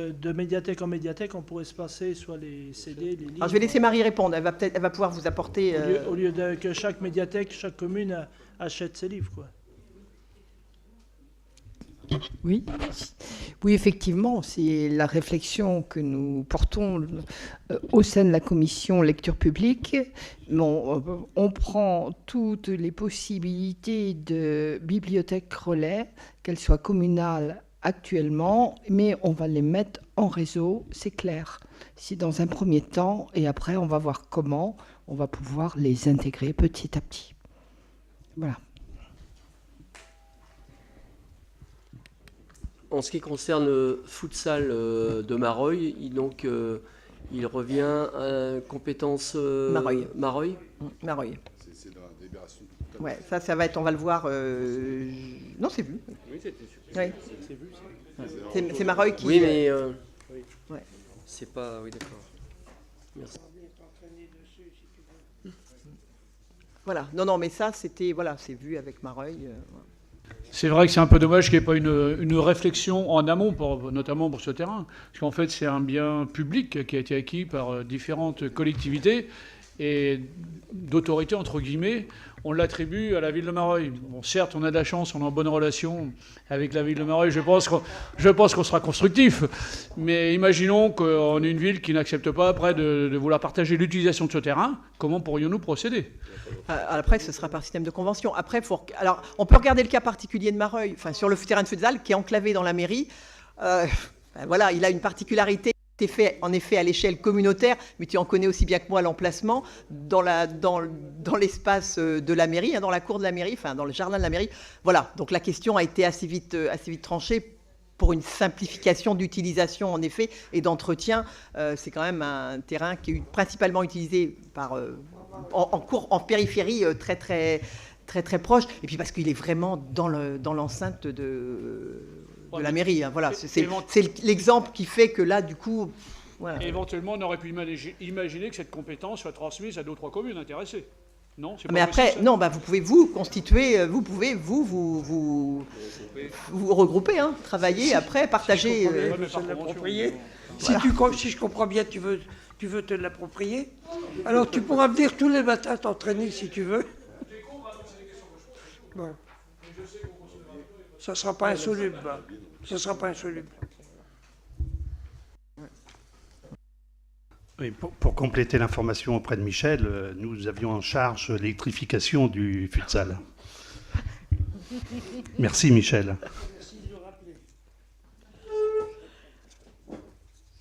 de médiathèque en médiathèque, on pourrait se passer soit les CD, les livres. Alors je vais laisser Marie répondre, elle va pouvoir vous apporter... Au lieu que chaque médiathèque, chaque commune achète ses livres, quoi. Oui, effectivement, c'est la réflexion que nous portons au sein de la commission lecture publique. Bon, on prend toutes les possibilités de bibliothèques relais, qu'elles soient communales actuellement, mais on va les mettre en réseau, c'est clair. C'est dans un premier temps, et après on va voir comment on va pouvoir les intégrer petit à petit. Voilà. En ce qui concerne le futsal de Mareuil, il revient à compétence Mareuil. Mareuil. C'est la délibération. Ouais, ça va être, on va le voir. Non, c'est vu. Oui, c'était super. Ouais. C'est vu. C'est Mareuil qui. Oui, mais ouais. C'est pas. Oui, d'accord. Merci. Voilà. Non, mais ça, c'était voilà, c'est vu avec Mareuil. C'est vrai que c'est un peu dommage qu'il n'y ait pas une réflexion en amont, notamment pour ce terrain. Parce qu'en fait, c'est un bien public qui a été acquis par différentes collectivités et d'autorités, entre guillemets. On l'attribue à la ville de Mareuil. Bon, certes, on a de la chance, on est en bonne relation avec la ville de Mareuil. Je pense qu'on sera constructif. Mais imaginons qu'on est une ville qui n'accepte pas après de vouloir partager l'utilisation de ce terrain. Comment pourrions-nous procéder ? Après, ce sera par système de convention. Après, alors, on peut regarder le cas particulier de Mareuil, enfin, sur le terrain de futsal, qui est enclavé dans la mairie. Voilà, il a une particularité. C'est fait en effet à l'échelle communautaire, mais tu en connais aussi bien que moi l'emplacement dans l'espace de la mairie, dans la cour de la mairie, enfin dans le jardin de la mairie. Voilà, donc la question a été assez vite tranchée pour une simplification d'utilisation en effet et d'entretien. C'est quand même un terrain qui est principalement utilisé en périphérie très proche, et puis parce qu'il est vraiment dans l'enceinte de la mairie. Hein, voilà, c'est l'exemple qui fait que là, du coup... Voilà. Et éventuellement, on aurait pu imaginer que cette compétence soit transmise à 2 ou 3 communes intéressées. Non, c'est pas mais après, possible, non, vous pouvez vous constituer, vous pouvez vous regrouper, hein, travailler, après, partager... Si je comprends bien, tu veux te l'approprier, alors tu pourras venir tous les matins t'entraîner si tu veux. Bon. Ça ne sera pas insoluble. Ça ne sera pas insoluble. Oui, pour compléter l'information auprès de Michel, nous avions en charge l'électrification du futsal. Merci Michel.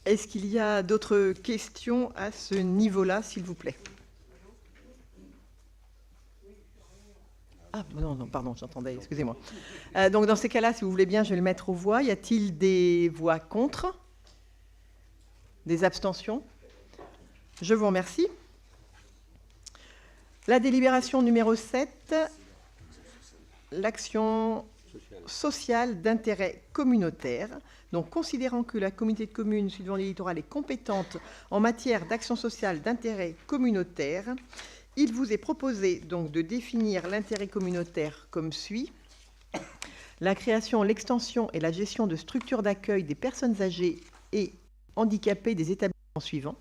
Est-ce qu'il y a d'autres questions à ce niveau-là, s'il vous plaît ? Ah, non, pardon, j'entendais, excusez-moi. Donc, dans ces cas-là, si vous voulez bien, je vais le mettre aux voix. Y a-t-il des voix contre ? Des abstentions ? Je vous remercie. La délibération numéro 7, l'action sociale d'intérêt communautaire. Donc, considérant que la communauté de communes Sud-Vendée Littoral est compétente en matière d'action sociale d'intérêt communautaire, il vous est proposé donc de définir l'intérêt communautaire comme suit. La création, l'extension et la gestion de structures d'accueil des personnes âgées et handicapés des établissements suivants: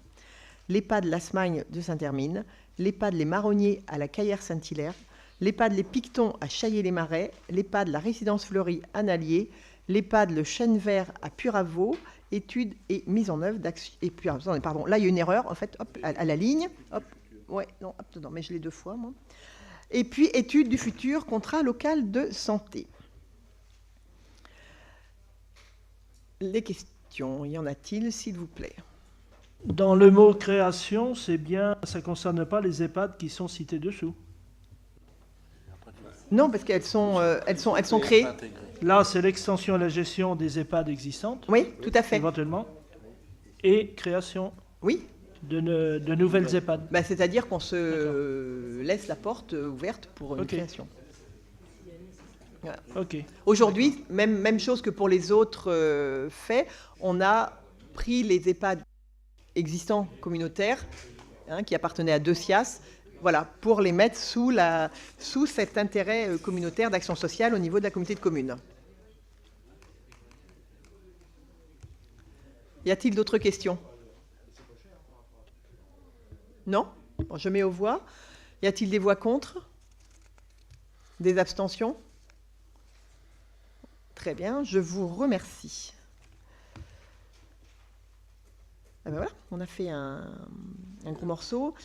l'EHPAD L'Asmagne de Saint-Hermine, l'EHPAD Les Marronniers à la Caillère-Saint-Hilaire, l'EHPAD Les Pictons à Chaillé-les-Marais, l'EHPAD La Résidence Fleurie à Nallier, l'EHPAD Le Chêne Vert à Puraveau, études et mise en œuvre d'action. Et puis, pardon, là il y a une erreur en fait, hop, à la ligne, hop, ouais, non, hop, non, mais je l'ai 2 fois moi. Et puis études du futur contrat local de santé. Les questions, y en a-t-il, s'il vous plaît? Dans le mot création, c'est bien, ça ne concerne pas les EHPAD qui sont cités dessous. Non, parce qu'elles sont créées. Là, c'est l'extension et la gestion des EHPAD existantes. Oui, tout à fait. Éventuellement. Et création. Oui. De nouvelles EHPAD. Bah, c'est-à-dire qu'on se laisse la porte ouverte pour une création. Voilà. Okay. Aujourd'hui, même chose que pour les autres faits, on a pris les EHPAD existants communautaires, qui appartenaient à 2 SIAS, voilà, pour les mettre sous cet intérêt communautaire d'action sociale au niveau de la communauté de communes. Y a-t-il d'autres questions? Non? Bon, je mets aux voix. Y a-t-il des voix contre? Des abstentions? Très bien, je vous remercie. Ah ben voilà, on a fait un gros morceau.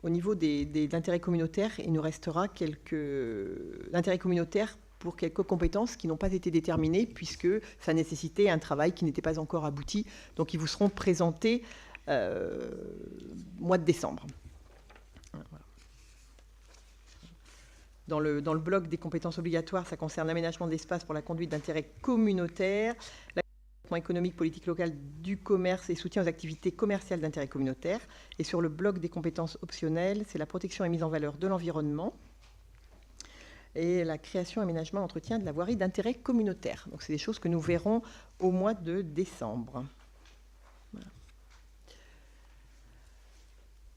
Au niveau des intérêts communautaires, il nous restera l'intérêt communautaire pour quelques compétences qui n'ont pas été déterminées, puisque ça nécessitait un travail qui n'était pas encore abouti. Donc, ils vous seront présentés mois de décembre. Voilà. Dans le bloc des compétences obligatoires, ça concerne l'aménagement de l'espace pour la conduite d'intérêts communautaires, économique, politique locale du commerce et soutien aux activités commerciales d'intérêt communautaire. Et sur le bloc des compétences optionnelles, c'est la protection et mise en valeur de l'environnement et la création, aménagement, entretien de la voirie d'intérêt communautaire. Donc c'est des choses que nous verrons au mois de décembre. Voilà.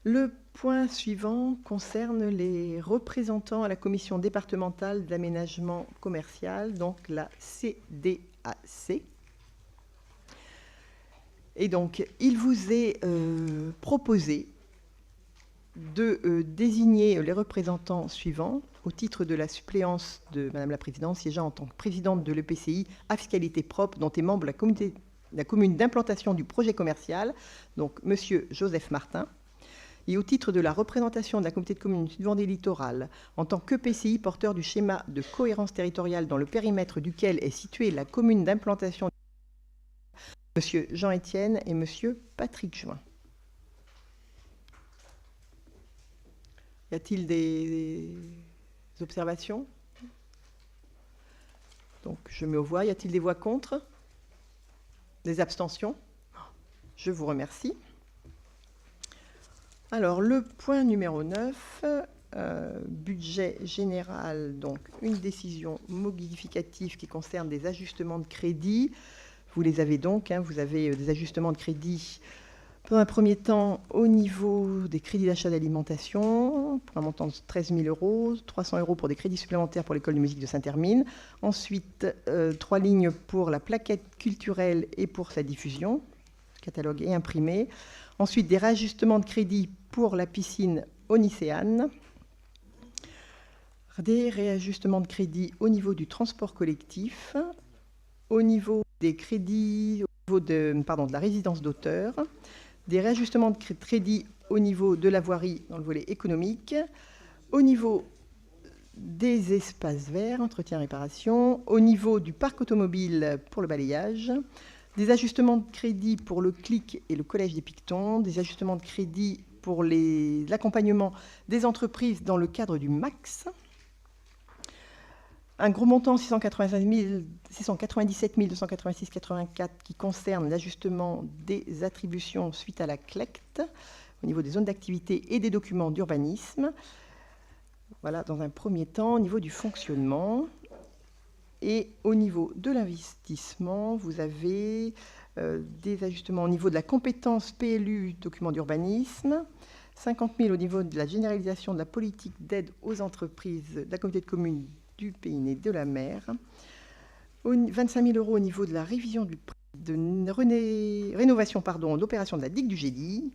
Le point suivant concerne les représentants à la commission départementale d'aménagement commercial, donc la CDAC. Et donc, il vous est proposé de désigner les représentants suivants au titre de la suppléance de Madame la Présidente, siégeant en tant que présidente de l'EPCI à fiscalité propre, dont est membre la commune d'implantation du projet commercial, donc Monsieur Joseph Martin, et au titre de la représentation de la communauté de communes Sud-Vendée littorale en tant qu'EPCI porteur du schéma de cohérence territoriale dans le périmètre duquel est située la commune d'implantation, Monsieur Jean-Étienne et Monsieur Patrick Join. Y a-t-il des observations? Donc, je mets aux voix. Y a-t-il des voix contre? Des abstentions? Je vous remercie. Alors, le point numéro 9, budget général, donc une décision modificative qui concerne des ajustements de crédit. Vous les avez donc, vous avez des ajustements de crédit dans un premier temps au niveau des crédits d'achat d'alimentation, pour un montant de 13 000 €, 300 € pour des crédits supplémentaires pour l'école de musique de Saint-Hermine. Ensuite, 3 lignes pour la plaquette culturelle et pour sa diffusion, catalogue et imprimé. Ensuite, des réajustements de crédit pour la piscine Onicéane. Des réajustements de crédit au niveau du transport collectif, au niveau des crédits, au niveau de la résidence d'auteur, des réajustements de crédit au niveau de la voirie dans le volet économique, au niveau des espaces verts, entretien, réparation, au niveau du parc automobile pour le balayage, des ajustements de crédit pour le CLIC et le Collège des Pictons, des ajustements de crédit pour l'accompagnement des entreprises dans le cadre du MAX, un gros montant 697 286,84 qui concerne l'ajustement des attributions suite à la CLECT au niveau des zones d'activité et des documents d'urbanisme. Voilà, dans un premier temps, au niveau du fonctionnement. Et au niveau de l'investissement, vous avez des ajustements au niveau de la compétence PLU, documents d'urbanisme, 50 000 au niveau de la généralisation de la politique d'aide aux entreprises de la communauté de communes du Pays Né de la Mer, 25 000 € au niveau de la révision rénovation d'opération de la digue du Gély.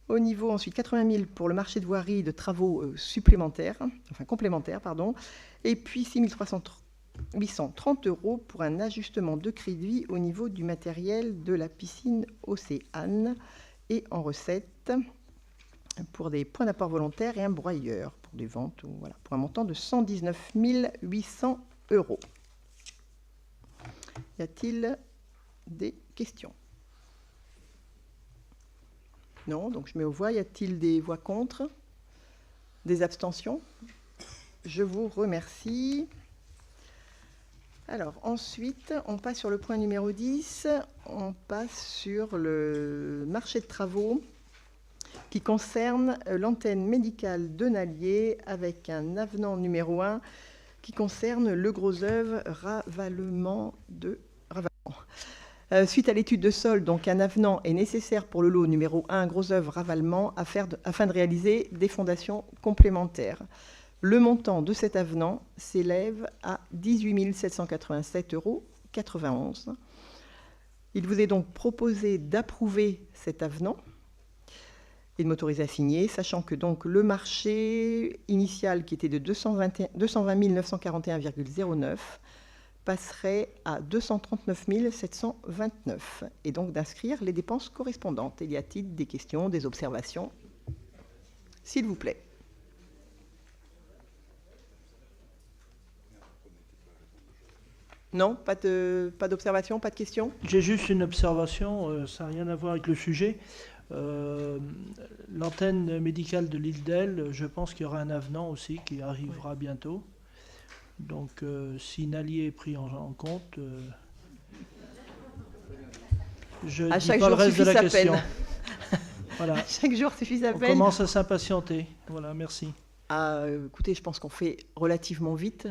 Au niveau ensuite 80 000 pour le marché de voirie de travaux complémentaires. Et puis 830 € pour un ajustement de crédit au niveau du matériel de la piscine Océane et en recette pour des points d'apport volontaires et un broyeur pour des ventes, voilà, pour un montant de 119 800 €. Y a-t-il des questions? Non, donc je mets aux voix. Y a-t-il des voix contre? Des abstentions? Je vous remercie. Alors, ensuite, on passe sur le point numéro 10. On passe sur le marché de travaux qui concerne l'antenne médicale de Nallier avec un avenant numéro 1 qui concerne le gros œuvre ravalement. Suite à l'étude de sol, donc un avenant est nécessaire pour le lot numéro 1 gros œuvre ravalement afin de réaliser des fondations complémentaires. Le montant de cet avenant s'élève à 18 787,91 €. Il vous est donc proposé d'approuver cet avenant et de m'autoriser à signer, sachant que donc le marché initial qui était de 220 941,09 passerait à 239 729 et donc d'inscrire les dépenses correspondantes. Y a-t-il des questions, des observations? S'il vous plaît. Non, pas d'observation, pas de questions? J'ai juste une observation, ça n'a rien à voir avec le sujet. L'antenne médicale de l'île d'Elle, je pense qu'il y aura un avenant aussi qui arrivera bientôt. Donc, si Nallier est pris en compte, je à dis chaque pas jour le reste de la question. Voilà. À chaque jour suffit sa On peine. commence à s'impatienter. Voilà, merci. Écoutez, je pense qu'on fait relativement vite.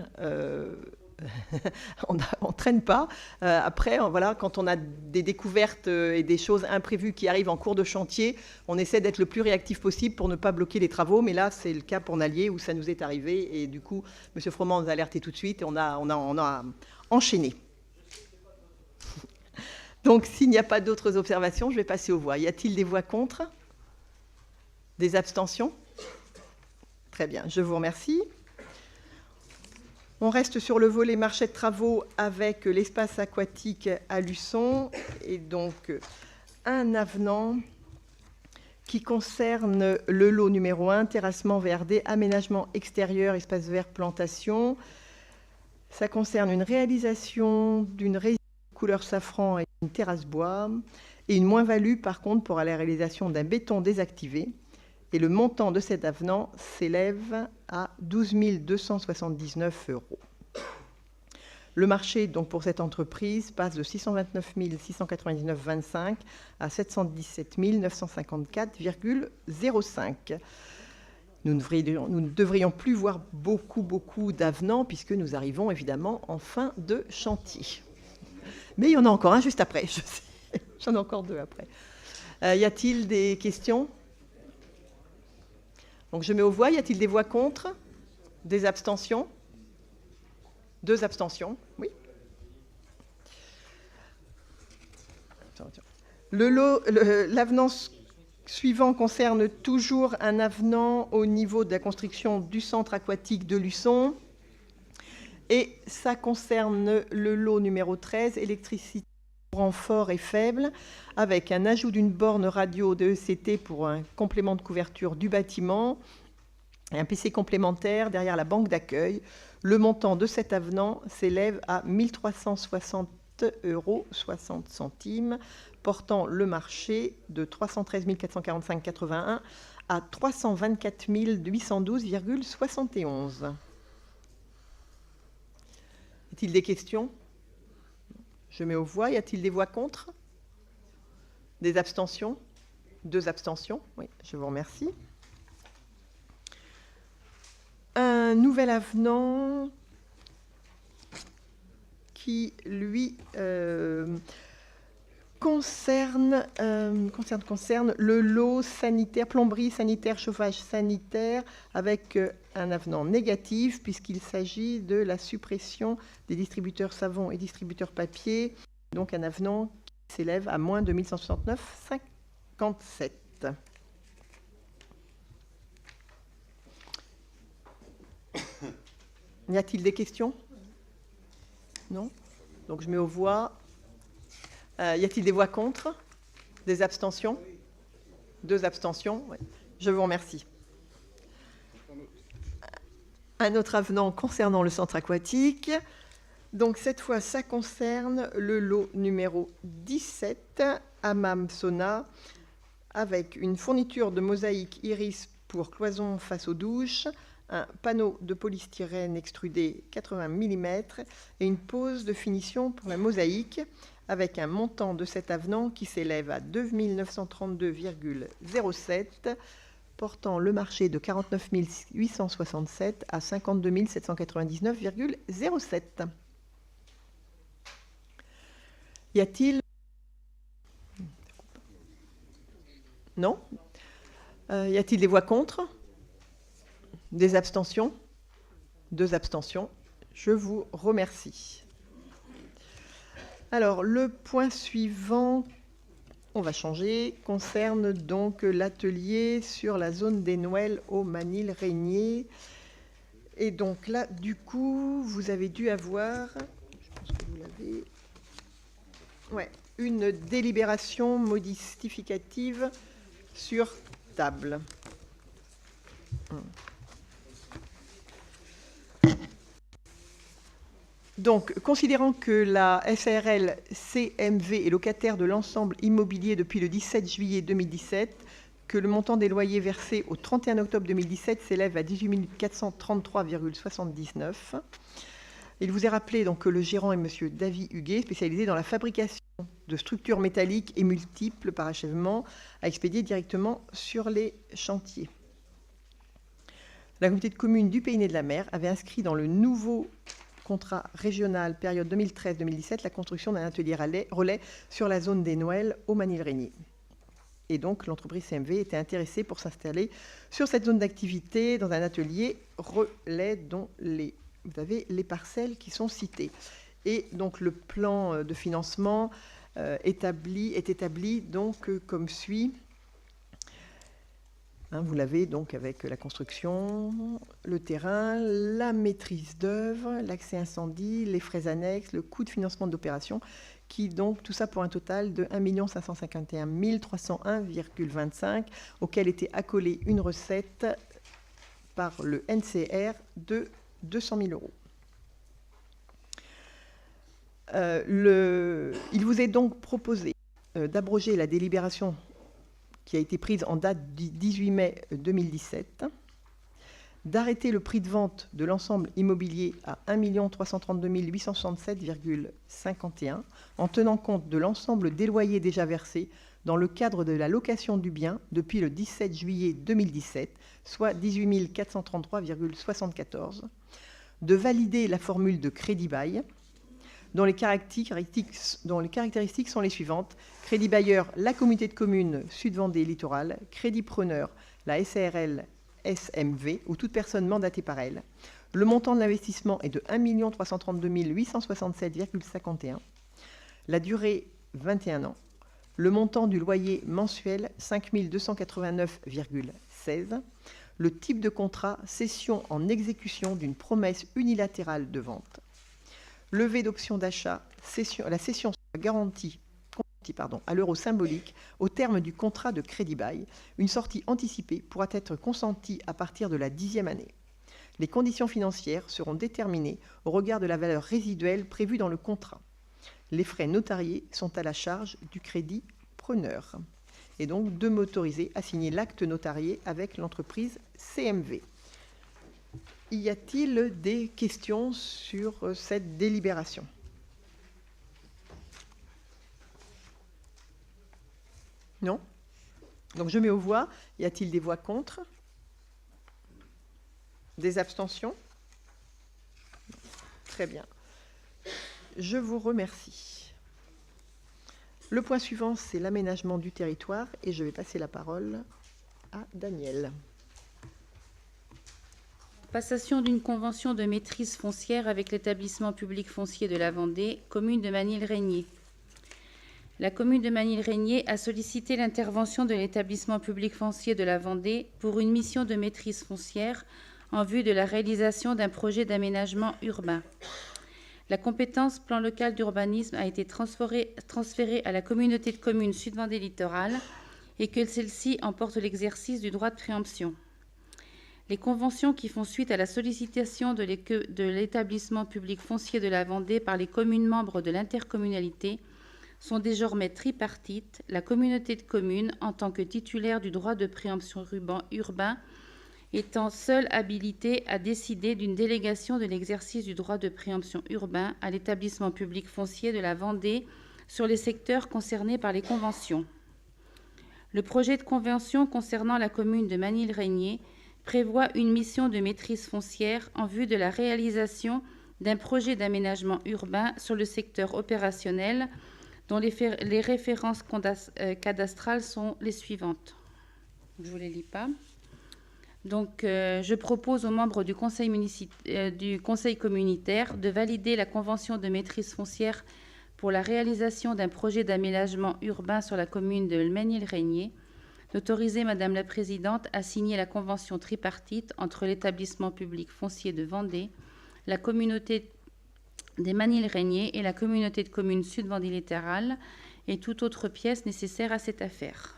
On ne traîne pas. Après, voilà, quand on a des découvertes et des choses imprévues qui arrivent en cours de chantier, on essaie d'être le plus réactif possible pour ne pas bloquer les travaux. Mais là, c'est le cas pour Nallier où ça nous est arrivé. Et du coup, M. Froment nous a alerté tout de suite et on a enchaîné. Donc, s'il n'y a pas d'autres observations, je vais passer aux voix. Y a-t-il des voix contre? Des abstentions? Très bien, je vous remercie. On reste sur le volet marché de travaux avec l'espace aquatique à Luçon et donc un avenant qui concerne le lot numéro 1, terrassement VRD, aménagement extérieur, espace vert, plantation. Ça concerne une réalisation d'une résidence couleur safran et une terrasse bois et une moins-value par contre pour la réalisation d'un béton désactivé. Et le montant de cet avenant s'élève à 12 279 €. Le marché donc, pour cette entreprise passe de 629 699,25 à 717 954,05. Nous ne devrions plus voir beaucoup d'avenants puisque nous arrivons évidemment en fin de chantier. Mais il y en a encore un juste après, je sais. J'en ai encore deux après. Y a-t-il des questions ? Donc je mets aux voix. Y a-t-il des voix contre? Des abstentions? 2 abstentions, oui. L'avenant suivant concerne toujours un avenant au niveau de la construction du centre aquatique de Luçon. Et ça concerne le lot numéro 13, électricité courant fort et faible, avec un ajout d'une borne radio de ECT pour un complément de couverture du bâtiment et un PC complémentaire derrière la banque d'accueil. Le montant de cet avenant s'élève à 1 360,60 €, portant le marché de 313 445,81 à 324 812,71. Y a-t-il des questions? Je mets aux voix. Y a-t-il des voix contre? Des abstentions? 2 abstentions. Oui, je vous remercie. Un nouvel avenant qui, lui, concerne le lot sanitaire, plomberie sanitaire, chauffage sanitaire, avec un avenant négatif, puisqu'il s'agit de la suppression des distributeurs savon et distributeurs papier, donc un avenant qui s'élève à moins de 1169,57. Y a-t-il des questions? Non? Donc je mets aux voix. Y a-t-il des voix contre? Des abstentions? 2 abstentions. Ouais. Je vous remercie. Un autre avenant concernant le centre aquatique. Donc cette fois, ça concerne le lot numéro 17, Hammam Sauna, avec une fourniture de mosaïque iris pour cloison face aux douches, un panneau de polystyrène extrudé 80 mm et une pose de finition pour la mosaïque, avec un montant de cet avenant qui s'élève à 2 932,07, portant le marché de 49 867 à 52 799,07. Y a-t-il... Non? Y a-t-il des voix contre? Des abstentions? 2 abstentions. Je vous remercie. Alors, le point suivant, on va changer, concerne donc l'atelier sur la zone des Nouels au Manille-Régnier. Et donc là, du coup, vous avez dû avoir, je pense que vous l'avez, ouais, une délibération modificative sur table. Donc, considérant que la SARL CMV est locataire de l'ensemble immobilier depuis le 17 juillet 2017, que le montant des loyers versés au 31 octobre 2017 s'élève à 18 433,79. Il vous est rappelé donc, que le gérant est M. David Huguet, spécialisé dans la fabrication de structures métalliques et multiples par achèvement, à expédier directement sur les chantiers. La communauté de communes du Pays Né de la Mer avait inscrit dans le nouveau contrat régional période 2013-2017 la construction d'un atelier relais sur la zone des Nouels au Manille-Régnier. Et donc l'entreprise CMV était intéressée pour s'installer sur cette zone d'activité dans un atelier relais dont vous avez les parcelles qui sont citées. Et donc le plan de financement est établi donc comme suit. Vous l'avez donc avec la construction, le terrain, la maîtrise d'œuvre, l'accès incendie, les frais annexes, le coût de financement d'opération, qui donc tout ça pour un total de 1 551 301,25, auquel était accolée une recette par le NCR de 200 000 €. Il vous est donc proposé d'abroger la délibération qui a été prise en date du 18 mai 2017, d'arrêter le prix de vente de l'ensemble immobilier à 1 332 867,51 en tenant compte de l'ensemble des loyers déjà versés dans le cadre de la location du bien depuis le 17 juillet 2017, soit 18 433,74, de valider la formule de crédit-bail, dont les caractéristiques sont les suivantes. Crédit bailleur, la communauté de communes Sud-Vendée Littoral. Crédit preneur, la SARL SMV ou toute personne mandatée par elle. Le montant de l'investissement est de 1 332 867,51. La durée, 21 ans. Le montant du loyer mensuel, 5 289,16. Le type de contrat, cession en exécution d'une promesse unilatérale de vente. Levée d'option d'achat, la cession sera garantie à l'euro symbolique au terme du contrat de crédit-bail. Une sortie anticipée pourra être consentie à partir de la 10e année. Les conditions financières seront déterminées au regard de la valeur résiduelle prévue dans le contrat. Les frais notariés sont à la charge du crédit preneur. Et donc de m'autoriser à signer l'acte notarié avec l'entreprise CMV. Y a-t-il des questions sur cette délibération? Non? Donc je mets aux voix. Y a-t-il des voix contre? Des abstentions? Très bien. Je vous remercie. Le point suivant, c'est l'aménagement du territoire et je vais passer la parole à Daniel. Passation d'une convention de maîtrise foncière avec l'établissement public foncier de la Vendée, commune de Manille-Régnier. La commune de Manille-Régnier a sollicité l'intervention de l'établissement public foncier de la Vendée pour une mission de maîtrise foncière en vue de la réalisation d'un projet d'aménagement urbain. La compétence plan local d'urbanisme a été transférée à la communauté de communes Sud-Vendée Littoral et que celle-ci emporte l'exercice du droit de préemption. Les conventions qui font suite à la sollicitation de l'établissement public foncier de la Vendée par les communes membres de l'intercommunalité sont désormais tripartites, la communauté de communes, en tant que titulaire du droit de préemption urbain, étant seule habilitée à décider d'une délégation de l'exercice du droit de préemption urbain à l'établissement public foncier de la Vendée sur les secteurs concernés par les conventions. Le projet de convention concernant la commune de Manille-Régnier prévoit une mission de maîtrise foncière en vue de la réalisation d'un projet d'aménagement urbain sur le secteur opérationnel dont les références cadastrales sont les suivantes. Je ne vous les lis pas. Donc, je propose aux membres du conseil communautaire de valider la convention de maîtrise foncière pour la réalisation d'un projet d'aménagement urbain sur la commune de Manille-Régnier, d'autoriser Madame la Présidente à signer la convention tripartite entre l'établissement public foncier de Vendée, la communauté des Manille-Régnier et la communauté de communes Sud-Vendée Littoral et toute autre pièce nécessaire à cette affaire.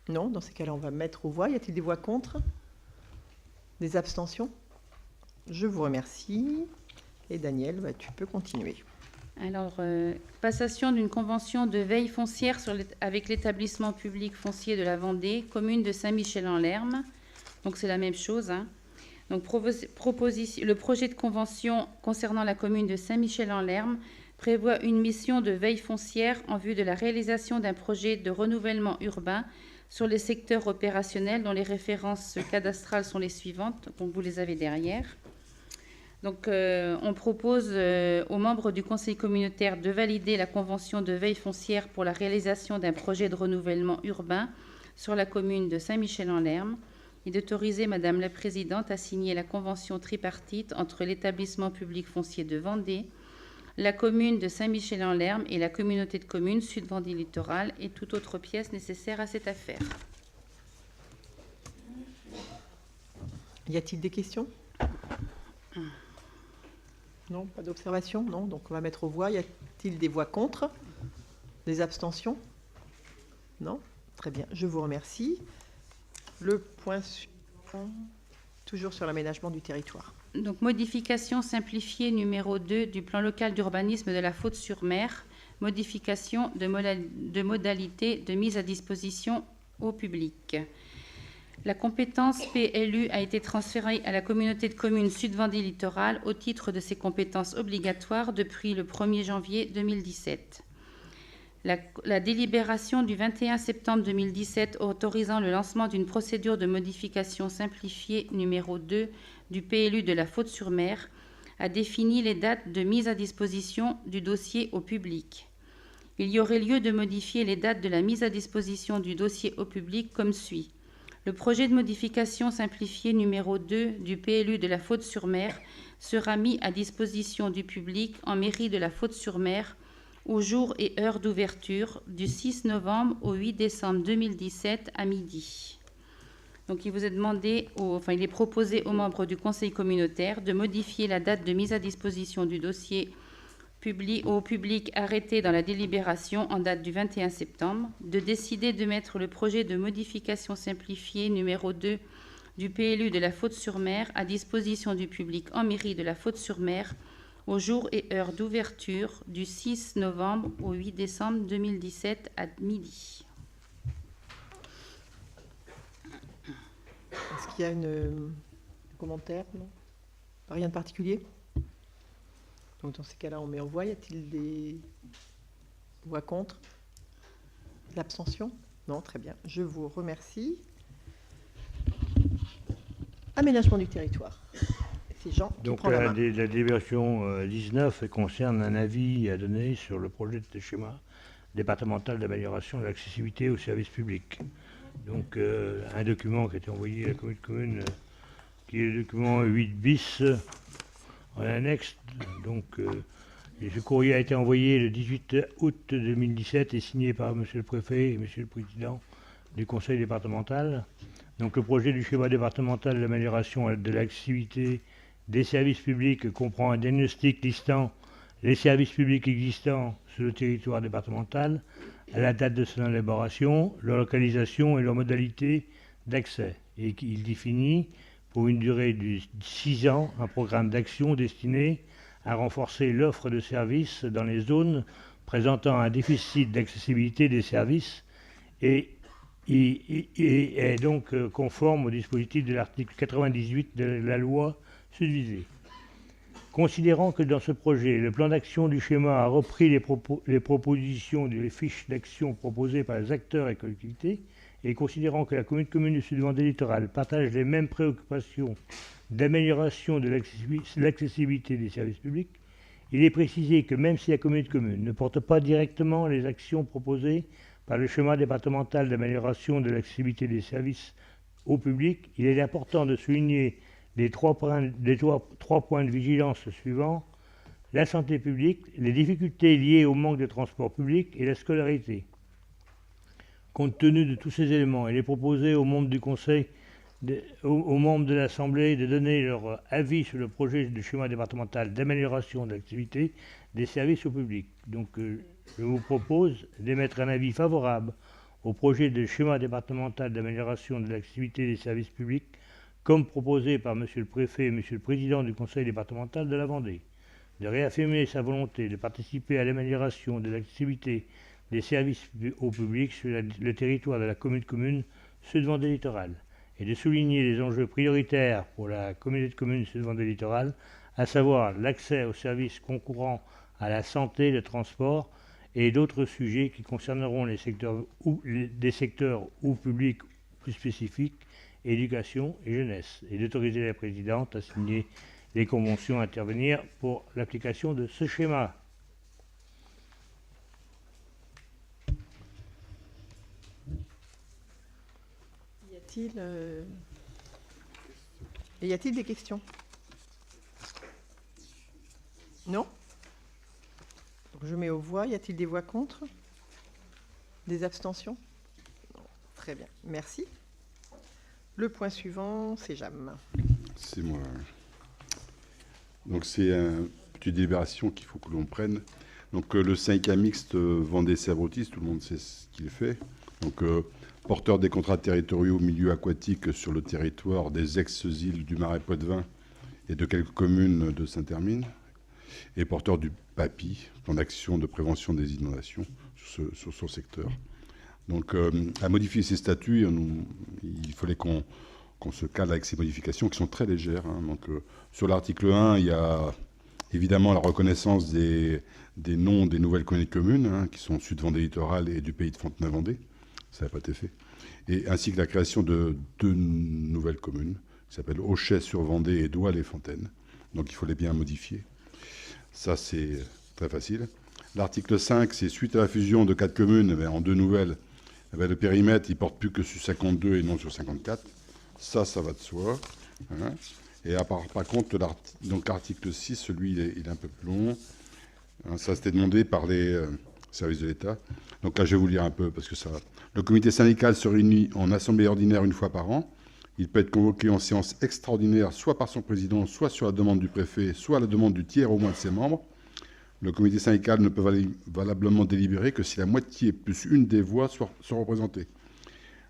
Non, dans ces cas-là, on va mettre aux voix. Y a-t-il des voix contre? Des abstentions? Je vous remercie. Et Daniel, tu peux continuer. Alors, passation d'une convention de veille foncière avec l'établissement public foncier de la Vendée, commune de Saint-Michel-en-Lerme. Donc, c'est la même chose. Hein. Donc, le projet de convention concernant la commune de Saint-Michel-en-Lerme prévoit une mission de veille foncière en vue de la réalisation d'un projet de renouvellement urbain sur les secteurs opérationnels dont les références cadastrales sont les suivantes. Donc, vous les avez derrière. Donc, on propose aux membres du conseil communautaire de valider la convention de veille foncière pour la réalisation d'un projet de renouvellement urbain sur la commune de Saint-Michel-en-Lerme et d'autoriser Madame la Présidente à signer la convention tripartite entre l'établissement public foncier de Vendée, la commune de Saint-Michel-en-Lerme et la communauté de communes Sud-Vendée Littoral et toute autre pièce nécessaire à cette affaire. Y a-t-il des questions? Non, pas d'observation? Non, donc on va mettre aux voix. Y a-t-il des voix contre? Des abstentions? Non? Très bien, je vous remercie. Le point suivant, toujours sur l'aménagement du territoire. Donc, modification simplifiée numéro 2 du plan local d'urbanisme de la Faute-sur-Mer, modification de modalités de mise à disposition au public. La compétence PLU a été transférée à la communauté de communes Sud-Vendée Littoral au titre de ses compétences obligatoires depuis le 1er janvier 2017. La délibération du 21 septembre 2017 autorisant le lancement d'une procédure de modification simplifiée numéro 2 du PLU de la Faute-sur-Mer a défini les dates de mise à disposition du dossier au public. Il y aurait lieu de modifier les dates de la mise à disposition du dossier au public comme suit. Le projet de modification simplifiée numéro 2 du PLU de la Faute-sur-Mer sera mis à disposition du public en mairie de la Faute-sur-Mer au jour et heure d'ouverture du 6 novembre au 8 décembre 2017 à midi. Donc, il vous est demandé, il est proposé aux membres du conseil communautaire de modifier la date de mise à disposition du dossier au public arrêté dans la délibération en date du 21 septembre, de décider de mettre le projet de modification simplifiée numéro 2 du PLU de la Faute-sur-Mer à disposition du public en mairie de la Faute-sur-Mer au jour et heure d'ouverture du 6 novembre au 8 décembre 2017 à midi. Est-ce qu'il y a un commentaire? Non, rien de particulier? Donc, dans ces cas-là, on met en voix. Y a-t-il des voix contre? L'abstention? Non, très bien. Je vous remercie. Aménagement du territoire. C'est Jean qui Donc prend la main. la délibération 19 concerne un avis à donner sur le projet de schéma départemental d'amélioration de l'accessibilité aux services publics. Donc un document qui a été envoyé à la commune, qui est le document 8 bis en annexe. Donc ce courrier a été envoyé le 18 août 2017 et signé par M. le Préfet et M. le Président du Conseil départemental. Donc le projet du schéma départemental d'amélioration de l'accessibilité des services publics comprend un diagnostic listant les services publics existants sur le territoire départemental à la date de son élaboration, leur localisation et leurs modalités d'accès. Et il définit, pour une durée de 6 ans, un programme d'action destiné à renforcer l'offre de services dans les zones présentant un déficit d'accessibilité des services et est donc conforme au dispositif de l'article 98 de la loi susvisée. Considérant que dans ce projet, le plan d'action du schéma a repris les propositions des fiches d'action proposées par les acteurs et collectivités, et considérant que la commune du Sud-Vendée littoral partage les mêmes préoccupations d'amélioration de l'accessibilité des services publics, il est précisé que même si la commune ne porte pas directement les actions proposées par le schéma départemental d'amélioration de l'accessibilité des services au public, il est important de souligner les trois points de vigilance suivants: la santé publique, les difficultés liées au manque de transport public et la scolarité. Compte tenu de tous ces éléments, il est proposé aux membres du Conseil, aux membres de l'Assemblée de donner leur avis sur le projet de schéma départemental d'amélioration de l'activité des services au public. Donc je vous propose d'émettre un avis favorable au projet de schéma départemental d'amélioration de l'activité des services publics comme proposé par M. le Préfet et M. le Président du Conseil départemental de la Vendée, de réaffirmer sa volonté de participer à l'amélioration de l'accessibilité des services au public sur le territoire de la commune Sud-Vendée littoral, et de souligner les enjeux prioritaires pour la communauté de communes Sud-Vendée littoral, à savoir l'accès aux services concourant à la santé, le transport et d'autres sujets qui concerneront des secteurs ou publics plus spécifiques, éducation et jeunesse, et d'autoriser la présidente à signer les conventions à intervenir pour l'application de ce schéma. Y a-t-il des questions? Non? Donc je mets aux voix. Y a-t-il des voix contre? Des abstentions? Non. Très bien, merci. Le point suivant, c'est Jam. C'est moi. Donc c'est une petite délibération qu'il faut que l'on prenne. Donc le syndicat mixte Vendée-Sèvres-Autis, tout le monde sait ce qu'il fait. Donc porteur des contrats territoriaux milieu aquatique sur le territoire des ex-îles du Marais Poitevin et de quelques communes de Saint-Hermine, et porteur du PAPI, plan d'action de prévention des inondations sur son secteur. Donc, à modifier ces statuts, il fallait qu'on se cale avec ces modifications qui sont très légères. Hein. Donc, sur l'article 1, il y a évidemment la reconnaissance des noms des nouvelles communes, hein, qui sont Sud-Vendée littoral et du pays de Fontenay-Vendée. Ça n'a pas été fait. Et ainsi que la création de 2 nouvelles communes, qui s'appellent Auchet-sur-Vendée et Douai-les-Fontaines. Donc, il fallait bien modifier. Ça, c'est très facile. L'article 5, c'est suite à la fusion de 4 communes, en 2 nouvelles, le périmètre, il ne porte plus que sur 52 et non sur 54. Ça va de soi. Hein. Et par contre, l'article 6, celui, il est un peu plus long. Hein, ça, c'était demandé par les services de l'État. Donc là, je vais vous lire un peu, parce que ça... Le comité syndical se réunit en assemblée ordinaire 1 fois par an. Il peut être convoqué en séance extraordinaire, soit par son président, soit sur la demande du préfet, soit à la demande du tiers au moins de ses membres. Le comité syndical ne peut valablement délibérer que si la moitié plus une des voix sont représentées.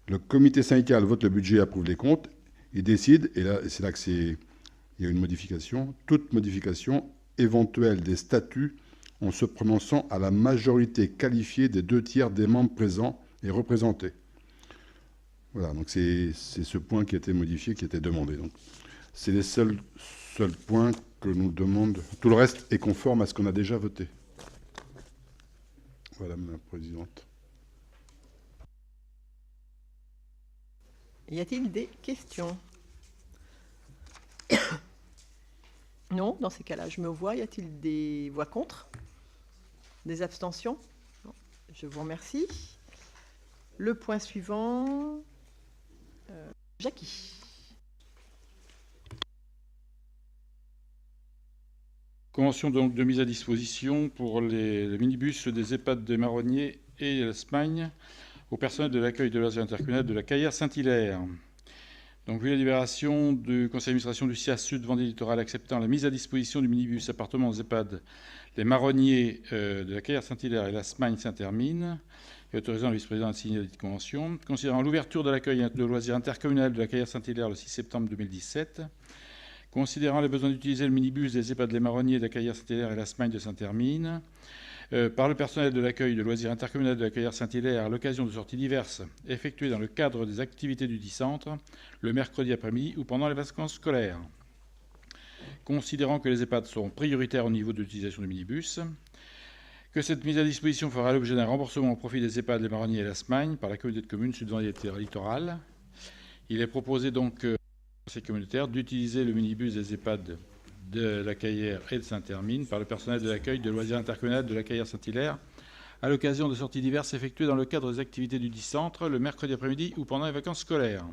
Le comité syndical vote le budget et approuve les comptes. Il décide, et là, c'est là qu'il y a une modification, toute modification éventuelle des statuts en se prononçant à la majorité qualifiée des 2/3 des membres présents et représentés. Voilà, donc c'est ce point qui a été modifié, qui a été demandé. Donc, c'est les seuls points que nous demande. Tout le reste est conforme à ce qu'on a déjà voté. Voilà, Madame la Présidente. Y a-t-il des questions? Non, dans ces cas-là, je mets aux voix. Y a-t-il des voix contre? Des abstentions? Non. Je vous remercie. Le point suivant, Jackie. Convention donc de mise à disposition pour les minibus des EHPAD des Marronniers et l'Espagne au personnel de l'accueil de loisirs intercommunal de la Caillère Saint-Hilaire. Donc, vu la libération du conseil d'administration du SIAS Sud Vendée Littoral acceptant la mise à disposition du minibus appartement aux EHPAD les Marronniers de la Caillère Saint-Hilaire et l'Espagne Saint-Hermine, et autorisant le vice-président à signer la dite convention, considérant l'ouverture de l'accueil de loisirs intercommunal de la Caillère Saint-Hilaire le 6 septembre 2017, considérant les besoins d'utiliser le minibus des EHPAD Les Marronniers de la Caillère Saint-Hilaire et la Smagne de Saint-Hermine, par le personnel de l'accueil de loisirs intercommunal de la Caillère Saint-Hilaire à l'occasion de sorties diverses effectuées dans le cadre des activités du dit centre, le mercredi après-midi ou pendant les vacances scolaires. Considérant que les EHPAD sont prioritaires au niveau de l'utilisation du minibus, que cette mise à disposition fera l'objet d'un remboursement au profit des EHPAD Les Marronniers et la Smagne par la communauté de communes Sud-Vendée Littoral. Il est proposé donc conseil communautaire d'utiliser le minibus des EHPAD de la Caillère et de Saint-Hermine par le personnel de l'accueil de loisirs intercommunal de la Caillère Saint-Hilaire à l'occasion de sorties diverses effectuées dans le cadre des activités du dit centre le mercredi après-midi ou pendant les vacances scolaires.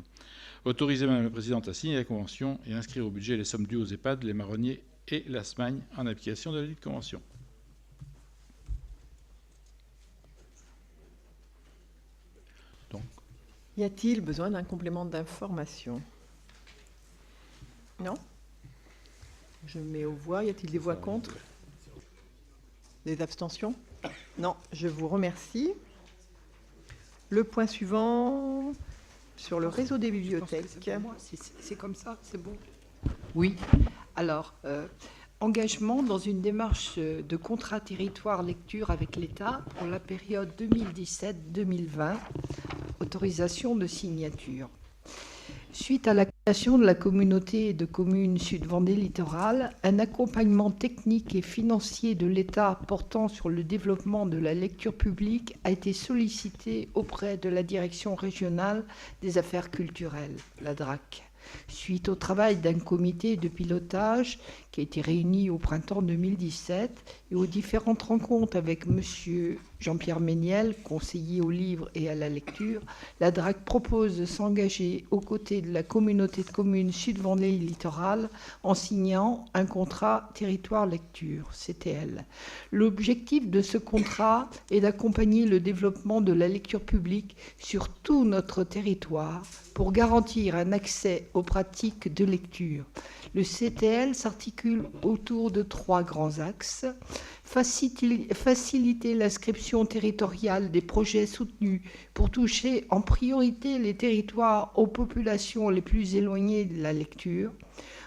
Autoriser Madame la Présidente à signer la convention et inscrire au budget les sommes dues aux EHPAD, les Marronniers et la Smagne en application de la dite convention. Donc. Y a-t-il besoin d'un complément d'information? Non? Je mets aux voix. Y a-t-il des voix contre? Des abstentions? Non, je vous remercie. Le point suivant, sur le réseau des bibliothèques. C'est comme ça, c'est bon. Oui. Alors, engagement dans une démarche de contrat territoire lecture avec l'État pour la période 2017-2020. Autorisation de signature. Suite à la création de la communauté de communes Sud-Vendée Littoral, un accompagnement technique et financier de l'État portant sur le développement de la lecture publique a été sollicité auprès de la Direction régionale des affaires culturelles, la DRAC, suite au travail d'un comité de pilotage qui a été réuni au printemps 2017 et aux différentes rencontres avec M. Jean-Pierre Méniel, conseiller au livre et à la lecture. La DRAC propose de s'engager aux côtés de la communauté de communes Sud-Vendée Littoral en signant un contrat territoire lecture, CTL. L'objectif de ce contrat est d'accompagner le développement de la lecture publique sur tout notre territoire pour garantir un accès aux pratiques de lecture. Le CTL s'articule autour de 3 grands axes. Faciliter l'inscription territoriale des projets soutenus pour toucher en priorité les territoires aux populations les plus éloignées de la lecture.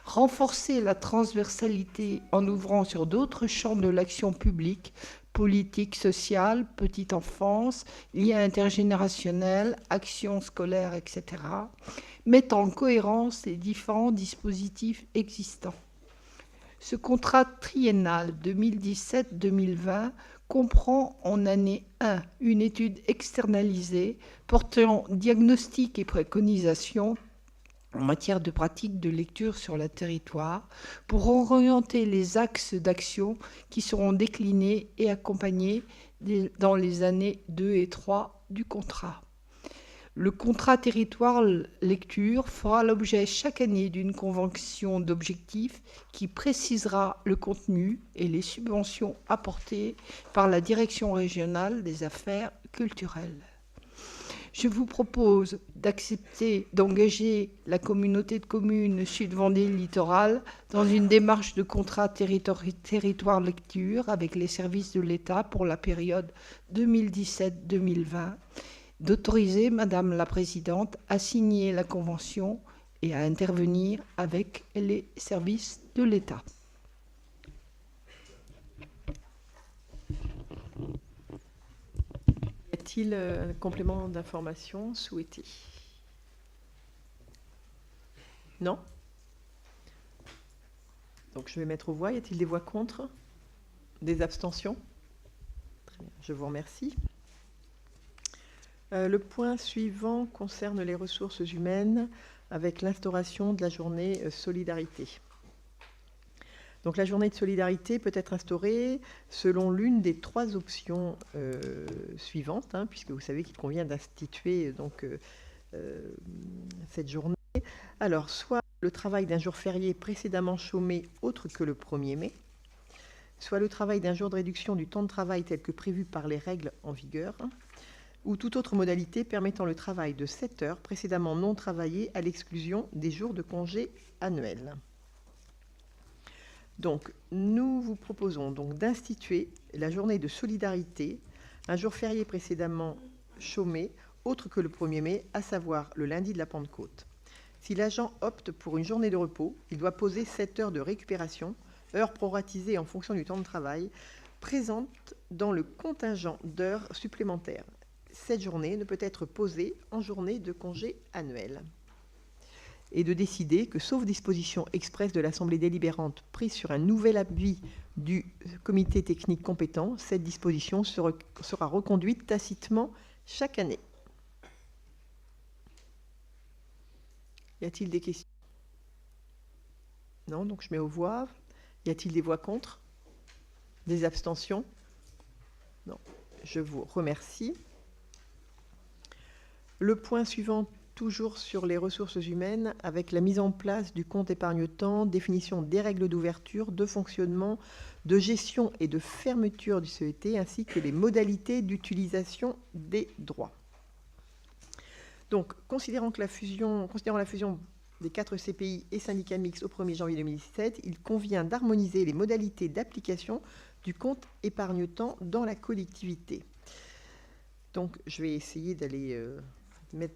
Renforcer la transversalité en ouvrant sur d'autres champs de l'action publique, politique, sociale, petite enfance, liens intergénérationnels, actions scolaires, etc., mettant en cohérence les différents dispositifs existants. Ce contrat triennal 2017-2020 comprend en année 1 une étude externalisée portant diagnostic et préconisations en matière de pratique de lecture sur le territoire pour orienter les axes d'action qui seront déclinés et accompagnés dans les années 2 et 3 du contrat. Le contrat territoire lecture fera l'objet chaque année d'une convention d'objectifs qui précisera le contenu et les subventions apportées par la Direction régionale des affaires culturelles. Je vous propose d'accepter d'engager la communauté de communes Sud-Vendée Littoral dans une démarche de contrat territoire lecture avec les services de l'État pour la période 2017-2020, d'autoriser Madame la Présidente à signer la convention et à intervenir avec les services de l'État. Y a-t-il un complément d'information souhaité? Non? Donc je vais mettre aux voix. Y a-t-il des voix contre? Des abstentions? Très bien, je vous remercie. Le point suivant concerne les ressources humaines avec l'instauration de la journée solidarité. Donc la journée de solidarité peut être instaurée selon l'une des 3 options suivantes, hein, puisque vous savez qu'il convient d'instituer donc cette journée. Alors, soit le travail d'un jour férié précédemment chômé autre que le 1er mai, soit le travail d'un jour de réduction du temps de travail tel que prévu par les règles en vigueur, ou toute autre modalité permettant le travail de 7 heures précédemment non travaillées à l'exclusion des jours de congé annuels. Donc, nous vous proposons donc d'instituer la journée de solidarité, un jour férié précédemment chômé, autre que le 1er mai, à savoir le lundi de la Pentecôte. Si l'agent opte pour une journée de repos, il doit poser 7 heures de récupération, heures proratisées en fonction du temps de travail, présentes dans le contingent d'heures supplémentaires. Cette journée ne peut être posée en journée de congé annuel. Et de décider que, sauf disposition expresse de l'Assemblée délibérante prise sur un nouvel avis du comité technique compétent, cette disposition sera reconduite tacitement chaque année. Y a-t-il des questions? Non, donc je mets aux voix. Y a-t-il des voix contre? Des abstentions? Non, je vous remercie. Le point suivant, toujours sur les ressources humaines, avec la mise en place du compte épargne-temps, définition des règles d'ouverture, de fonctionnement, de gestion et de fermeture du CET, ainsi que les modalités d'utilisation des droits. Donc, considérant la fusion des 4 CPI et syndicats mixtes au 1er janvier 2017, il convient d'harmoniser les modalités d'application du compte épargne-temps dans la collectivité. Donc, je vais essayer d'aller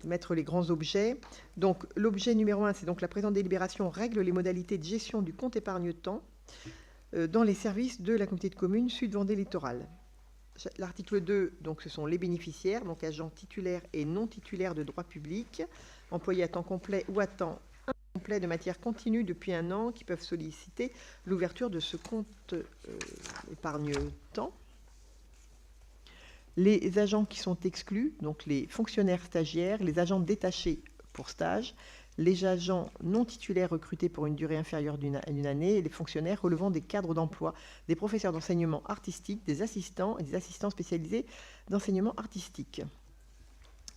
mettre les grands objets. Donc, l'objet numéro 1, c'est donc la présente délibération règle les modalités de gestion du compte épargne-temps dans les services de la communauté de communes Sud-Vendée Littoral. L'article 2, donc, ce sont les bénéficiaires, donc agents titulaires et non titulaires de droit public, employés à temps complet ou à temps incomplet de matière continue depuis 1 an, qui peuvent solliciter l'ouverture de ce compte épargne-temps. Les agents qui sont exclus, donc les fonctionnaires stagiaires, les agents détachés pour stage, les agents non titulaires recrutés pour une durée inférieure d'une année et les fonctionnaires relevant des cadres d'emploi, des professeurs d'enseignement artistique, des assistants et des assistants spécialisés d'enseignement artistique.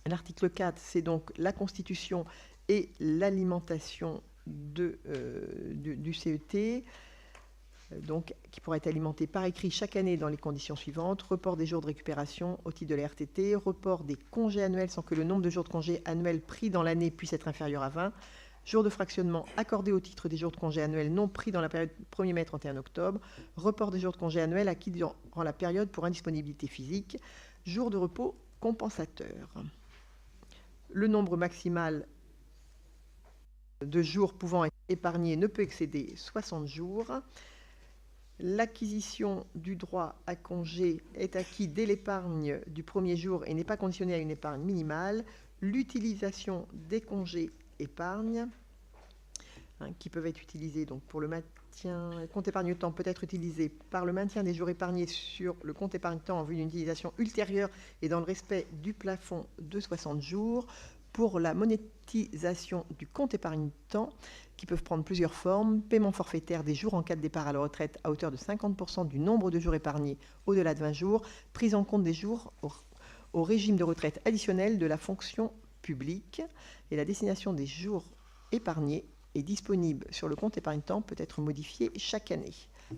L'article 4, c'est donc la constitution et l'alimentation du CET, donc, qui pourra être alimenté par écrit chaque année dans les conditions suivantes: report des jours de récupération au titre de la RTT, report des congés annuels sans que le nombre de jours de congés annuels pris dans l'année puisse être inférieur à 20, jours de fractionnement accordés au titre des jours de congés annuels non pris dans la période 1er mai 31 octobre, report des jours de congés annuels acquis durant la période pour indisponibilité physique, jours de repos compensateurs. Le nombre maximal de jours pouvant être épargnés ne peut excéder 60 jours. L'acquisition du droit à congé est acquis dès l'épargne du 1er jour et n'est pas conditionnée à une épargne minimale. L'utilisation des congés épargne, qui peuvent être utilisés donc pour le maintien, le compte épargne-temps peut être utilisé par le maintien des jours épargnés sur le compte épargne-temps en vue d'une utilisation ultérieure et dans le respect du plafond de 60 jours. Pour la monétisation du compte épargne-temps, qui peuvent prendre plusieurs formes: paiement forfaitaire des jours en cas de départ à la retraite à hauteur de 50% du nombre de jours épargnés au-delà de 20 jours, prise en compte des jours au régime de retraite additionnel de la fonction publique, et la destination des jours épargnés est disponible sur le compte épargne-temps, peut être modifiée chaque année.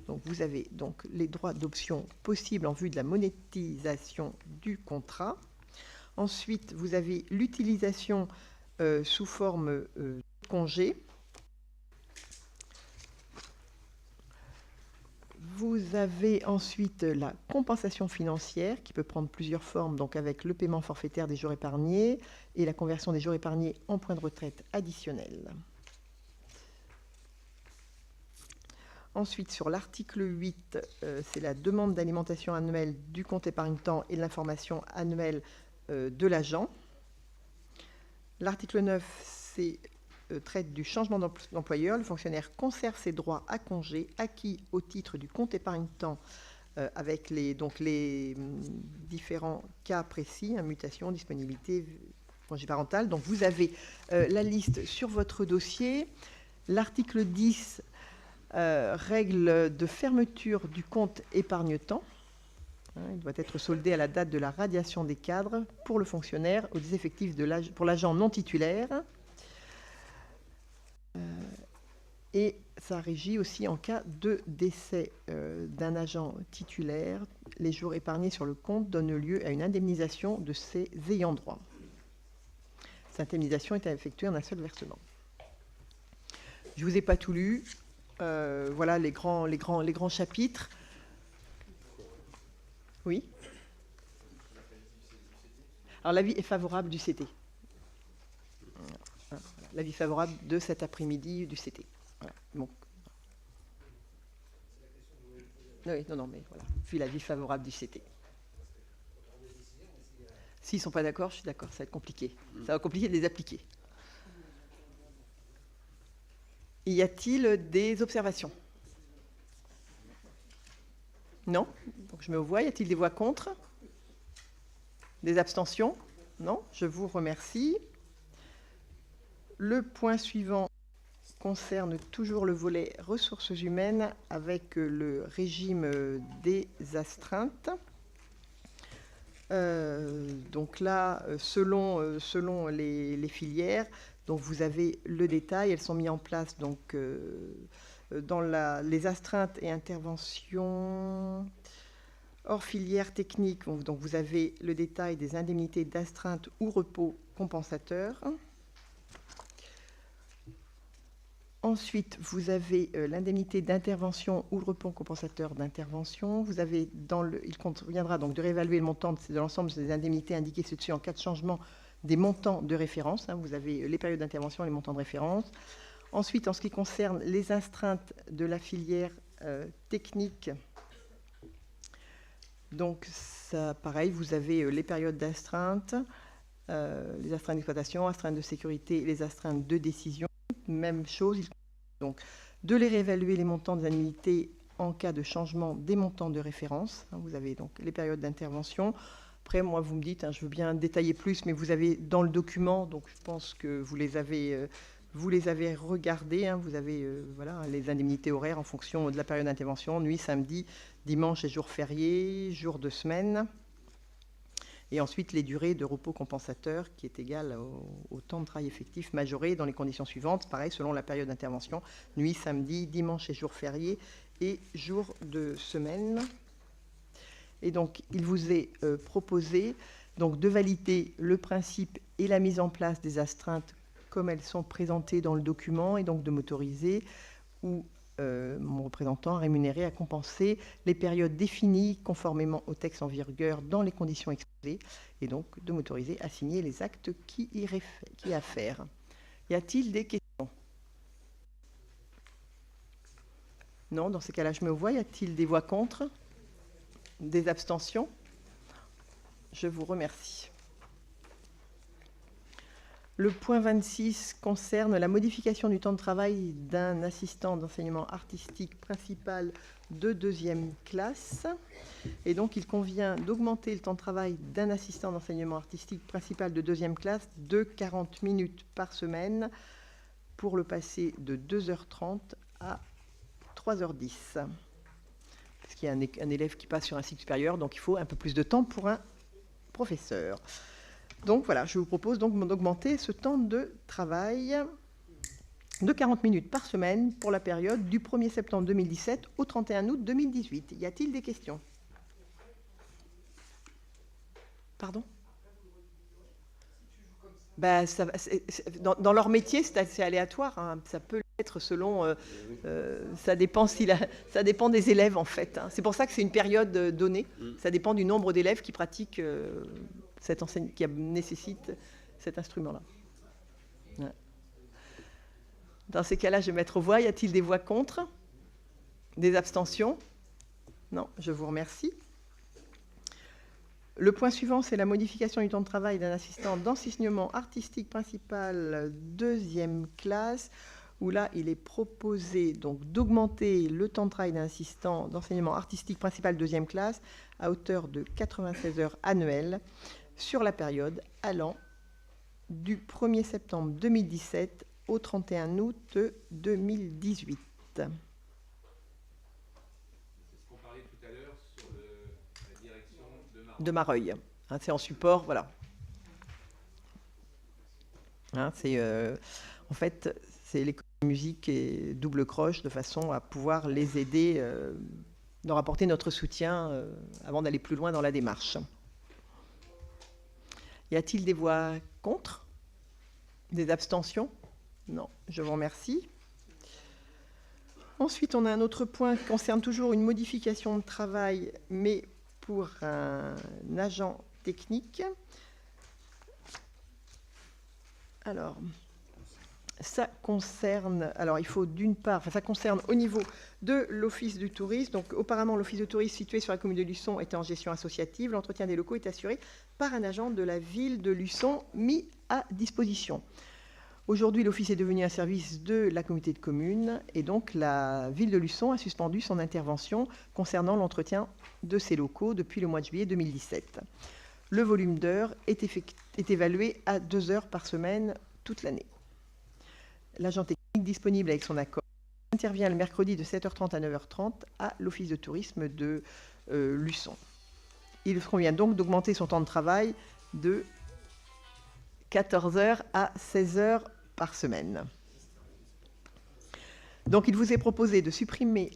Donc vous avez donc les droits d'option possibles en vue de la monétisation du contrat. Ensuite, vous avez l'utilisation sous forme de congé. Vous avez ensuite la compensation financière qui peut prendre plusieurs formes, donc avec le paiement forfaitaire des jours épargnés et la conversion des jours épargnés en points de retraite additionnels. Ensuite, sur l'article 8, c'est la demande d'alimentation annuelle du compte épargne-temps et l'information annuelle de l'agent. L'article 9, c'est traite du changement d'employeur. Le fonctionnaire conserve ses droits à congé acquis au titre du compte épargne-temps avec les différents cas précis, mutation, disponibilité, congé parental. Donc vous avez la liste sur votre dossier. L'article 10 Règle de fermeture du compte épargne-temps. Il doit être soldé à la date de la radiation des cadres pour le fonctionnaire ou des effectifs pour l'agent non titulaire. Et ça régit aussi en cas de décès d'un agent titulaire. Les jours épargnés sur le compte donnent lieu à une indemnisation de ses ayants droit. Cette indemnisation est à effectuer en un seul versement. Je ne vous ai pas tout lu. Voilà les grands chapitres. Oui. Alors l'avis est favorable du CT. L'avis favorable de cet après-midi du CT. Voilà. Donc, oui, non, mais voilà. Puis l'avis favorable du CT. S'ils ne sont pas d'accord, je suis d'accord, ça va être compliqué. Ça va compliquer de les appliquer. Y a-t-il des observations? Non. Donc je mets aux voix. Y a-t-il des voix contre? Des abstentions? Non. Je vous remercie. Le point suivant concerne toujours le volet ressources humaines avec le régime des astreintes. Donc là, selon les filières, donc vous avez le détail. Elles sont mises en place donc, dans les astreintes et interventions hors filière technique. Donc vous avez le détail des indemnités d'astreinte ou repos compensateurs. Ensuite, vous avez l'indemnité d'intervention ou le repos compensateur d'intervention. Vous avez il conviendra donc de réévaluer le montant de l'ensemble des indemnités indiquées ci-dessus en cas de changement des montants de référence. Vous avez les périodes d'intervention et les montants de référence. Ensuite, en ce qui concerne les astreintes de la filière technique, donc ça, pareil, vous avez les périodes d'astreinte, les astreintes d'exploitation, astreintes de sécurité, les astreintes de décision. Même chose, donc de les réévaluer les montants des indemnités en cas de changement des montants de référence. Vous avez donc les périodes d'intervention. Après, moi, vous me dites, je veux bien détailler plus, mais vous avez dans le document, donc je pense que vous les avez regardées. Vous avez voilà, les indemnités horaires en fonction de la période d'intervention, nuit, samedi, dimanche et jours fériés, jours de semaine. Et ensuite, les durées de repos compensateur qui est égale au temps de travail effectif majoré dans les conditions suivantes, pareil, selon la période d'intervention, nuit, samedi, dimanche et jours fériés et jours de semaine. Et donc, il vous est proposé donc, de valider le principe et la mise en place des astreintes comme elles sont présentées dans le document et donc de m'autoriser ou mon représentant à rémunérer, à compenser les périodes définies conformément au texte en vigueur dans les conditions exposées et donc de m'autoriser à signer les actes qui y affèrent. Y a-t-il des questions? Non, dans ces cas-là, je mets aux voix. Y a-t-il des voix contre? Des abstentions? Je vous remercie. Le point 26 concerne la modification du temps de travail d'un assistant d'enseignement artistique principal de 2e classe. Et donc, il convient d'augmenter le temps de travail d'un assistant d'enseignement artistique principal de 2e classe de 40 minutes par semaine pour le passer de 2h30 à 3h10. Parce qu'il y a un élève qui passe sur un cycle supérieur, donc il faut un peu plus de temps pour un professeur. Donc voilà, je vous propose donc d'augmenter ce temps de travail de 40 minutes par semaine pour la période du 1er septembre 2017 au 31 août 2018. Y a-t-il des questions? Pardon? Ben, dans leur métier, c'est assez aléatoire. Ça peut être selon... ça dépend des élèves, en fait. C'est pour ça que c'est une période donnée. Ça dépend du nombre d'élèves qui pratiquent... qui nécessite cet instrument-là. Ouais. Dans ces cas-là, je vais mettre aux voix. Y a-t-il des voix contre? Des abstentions? Non, je vous remercie. Le point suivant, c'est la modification du temps de travail d'un assistant d'enseignement artistique principal 2e classe, où là, il est proposé donc d'augmenter le temps de travail d'un assistant d'enseignement artistique principal 2e classe à hauteur de 96 heures annuelles sur la période allant du 1er septembre 2017 au 31 août 2018. de Mareuil. Hein, c'est en support, voilà. Hein, en fait, c'est l'école de musique et double croche de façon à pouvoir les aider, leur apporter notre soutien avant d'aller plus loin dans la démarche. Y a-t-il des voix contre? Des abstentions? Non, je vous remercie. Ensuite, on a un autre point qui concerne toujours une modification de travail, mais pour un agent technique. Alors, ça concerne, il faut d'une part, ça concerne au niveau de l'Office du tourisme. Donc, auparavant, l'Office du tourisme situé sur la commune de Luçon était en gestion associative. L'entretien des locaux est assuré par un agent de la ville de Luçon mis à disposition. Aujourd'hui, l'Office est devenu un service de la communauté de communes et donc la ville de Luçon a suspendu son intervention concernant l'entretien de ces locaux depuis le mois de juillet 2017. Le volume d'heures est évalué à 2 heures par semaine toute l'année. L'agent technique disponible avec son accord intervient le mercredi de 7h30 à 9h30 à l'Office de tourisme de Luçon. Il convient donc d'augmenter son temps de travail de 14 heures à 16 heures par semaine. Donc il vous est proposé de supprimer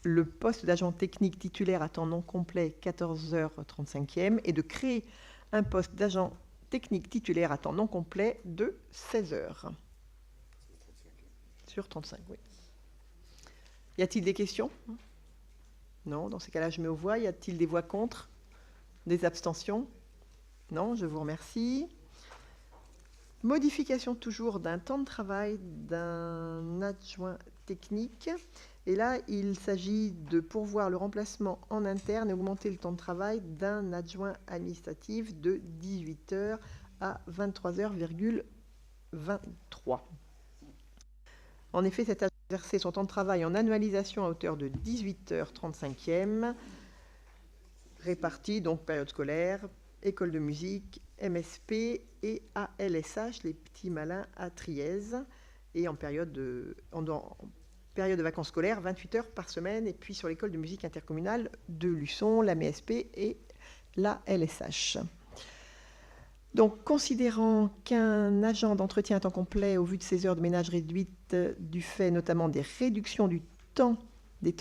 le poste d'agent technique titulaire à temps non complet 14h35e et de créer un poste d'agent technique titulaire à temps non complet de 16 heures. Sur 35, oui. Y a-t-il des questions? Non, dans ces cas-là, je mets aux voix. Y a-t-il des voix contre? Des abstentions? Non, je vous remercie. Modification toujours d'un temps de travail d'un adjoint technique. Et là, il s'agit de pourvoir le remplacement en interne et augmenter le temps de travail d'un adjoint administratif de 18h à 23h,23. En effet, cet agent a exercé son temps de travail en annualisation à hauteur de 18h35e, réparti donc période scolaire, école de musique, MSP et ALSH, les petits malins à Trièze, et en période de vacances scolaires, 28 heures par semaine, et puis sur l'école de musique intercommunale de Luçon, la MSP et la LSH. Donc, considérant qu'un agent d'entretien à temps complet, au vu de ses heures de ménage réduites, du fait notamment des réductions des temps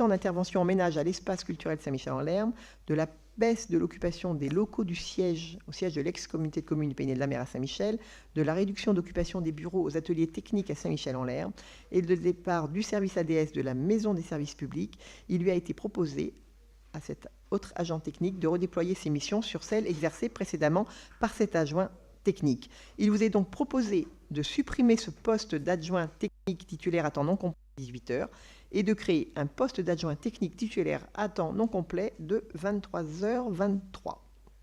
d'intervention en ménage à l'espace culturel Saint-Michel-en-Lerme, de la baisse de l'occupation des locaux au siège de l'ex-communauté de communes du Pays de la Mer à Saint-Michel, de la réduction d'occupation des bureaux aux ateliers techniques à Saint-Michel-en-Lerme et de départ du service ADS de la Maison des services publics, il lui a été proposé à cet autre agent technique de redéployer ses missions sur celles exercées précédemment par cet adjoint technique. Il vous est donc proposé de supprimer ce poste d'adjoint technique titulaire à temps non complet de 18 heures et de créer un poste d'adjoint technique titulaire à temps non complet de 23h23,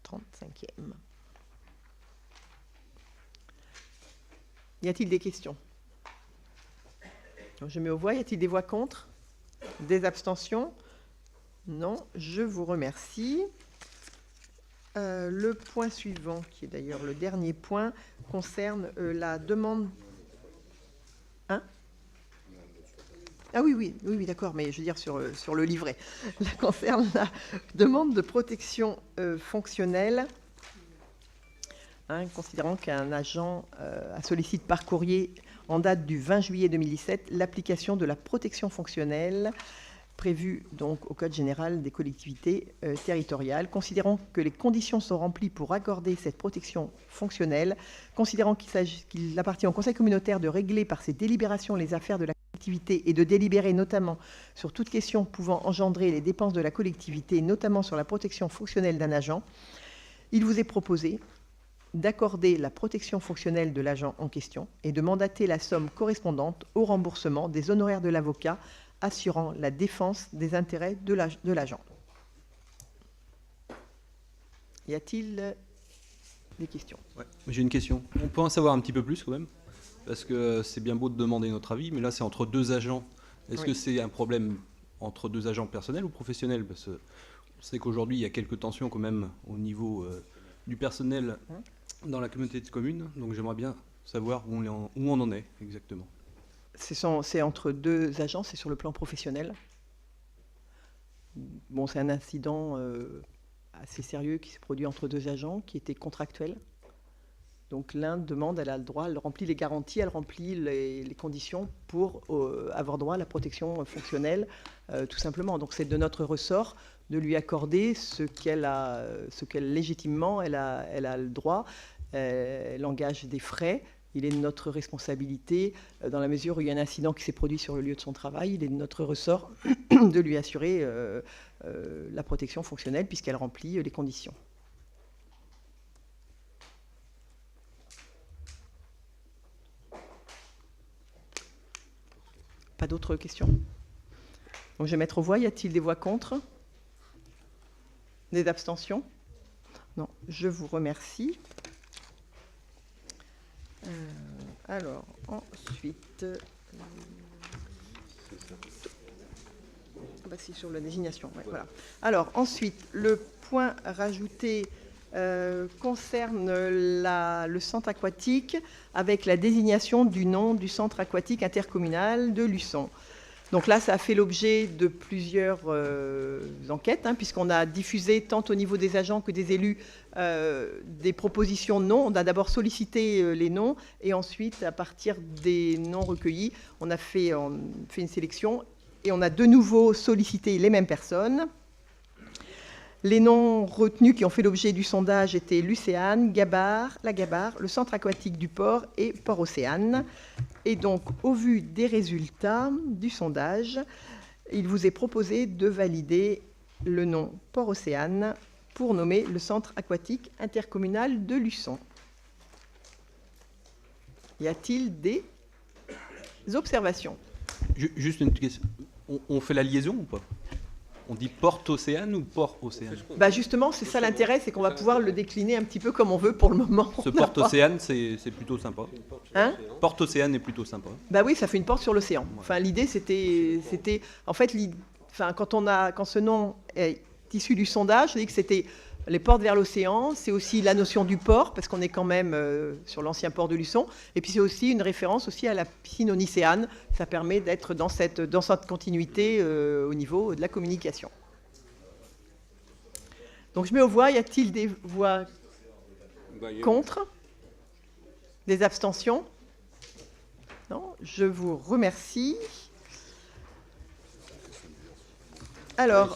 35e. Y a-t-il des questions? Je mets aux voix. Y a-t-il des voix contre? Des abstentions? Non, je vous remercie. Le point suivant, qui est d'ailleurs le dernier point, concerne la demande... Ah oui, d'accord, mais je veux dire sur le livret. Ça concerne la demande de protection fonctionnelle, considérant qu'un agent a sollicité par courrier en date du 20 juillet 2017 l'application de la protection fonctionnelle prévue donc au Code général des collectivités territoriales, considérant que les conditions sont remplies pour accorder cette protection fonctionnelle, considérant qu'il appartient au Conseil communautaire de régler par ses délibérations les affaires de la collectivité et de délibérer notamment sur toute question pouvant engendrer les dépenses de la collectivité, notamment sur la protection fonctionnelle d'un agent, il vous est proposé d'accorder la protection fonctionnelle de l'agent en question et de mandater la somme correspondante au remboursement des honoraires de l'avocat assurant la défense des intérêts de l'agent. Y a-t-il des questions? Ouais, j'ai une question. On peut en savoir un petit peu plus quand même? Parce que c'est bien beau de demander notre avis, mais là c'est entre deux agents. Est-ce que c'est un problème entre deux agents personnels ou professionnels? Parce qu'on sait qu'aujourd'hui il y a quelques tensions quand même au niveau du personnel dans la communauté de communes, donc j'aimerais bien savoir où on en est exactement. C'est entre deux agents, c'est sur le plan professionnel. Bon, c'est un incident assez sérieux qui s'est produit entre deux agents, qui était contractuel. Donc l'un demande, elle a le droit, elle remplit les garanties, elle remplit les conditions pour avoir droit à la protection fonctionnelle, tout simplement. Donc c'est de notre ressort de lui accorder ce qu'elle légitimement, elle a le droit. Elle engage des frais. Il est de notre responsabilité, dans la mesure où il y a un incident qui s'est produit sur le lieu de son travail, il est de notre ressort de lui assurer la protection fonctionnelle puisqu'elle remplit les conditions. Pas d'autres questions? Donc je vais mettre aux voix. Y a-t-il des voix contre? Des abstentions? Non. Je vous remercie. Alors, ensuite... Bah, c'est sur la désignation. Ouais, voilà. Alors, ensuite, le point rajouté concerne le centre aquatique avec la désignation du nom du centre aquatique intercommunal de Luçon. Donc là, ça a fait l'objet de plusieurs enquêtes, puisqu'on a diffusé tant au niveau des agents que des élus des propositions de noms. On a d'abord sollicité les noms et ensuite, à partir des noms recueillis, on a fait une sélection et on a de nouveau sollicité les mêmes personnes. Les noms retenus qui ont fait l'objet du sondage étaient Lucéane, la Gabarre, le centre aquatique du port et Port-Océane. Et donc, au vu des résultats du sondage, il vous est proposé de valider le nom Port-Océane pour nommer le centre aquatique intercommunal de Luçon. Y a-t-il des observations? Juste une question. On fait la liaison ou pas? On dit Port-Océane ou Port-Océane? Bah justement, c'est ça l'intérêt, c'est qu'on va pouvoir le décliner un petit peu comme on veut pour le moment. Ce Port-Océane, c'est plutôt sympa. Hein? Port-Océane est plutôt sympa. Bah oui, ça fait une porte sur l'océan. Enfin, l'idée, c'était... En fait, quand ce nom est issu du sondage, on dit que c'était les portes vers l'océan, c'est aussi la notion du port, parce qu'on est quand même sur l'ancien port de Luçon, et puis c'est aussi une référence aussi à la piscine onicéane. Ça permet d'être dans cette continuité au niveau de la communication. Donc je mets aux voix. Y a-t-il des voix contre? Des abstentions? Non. Je vous remercie. Alors,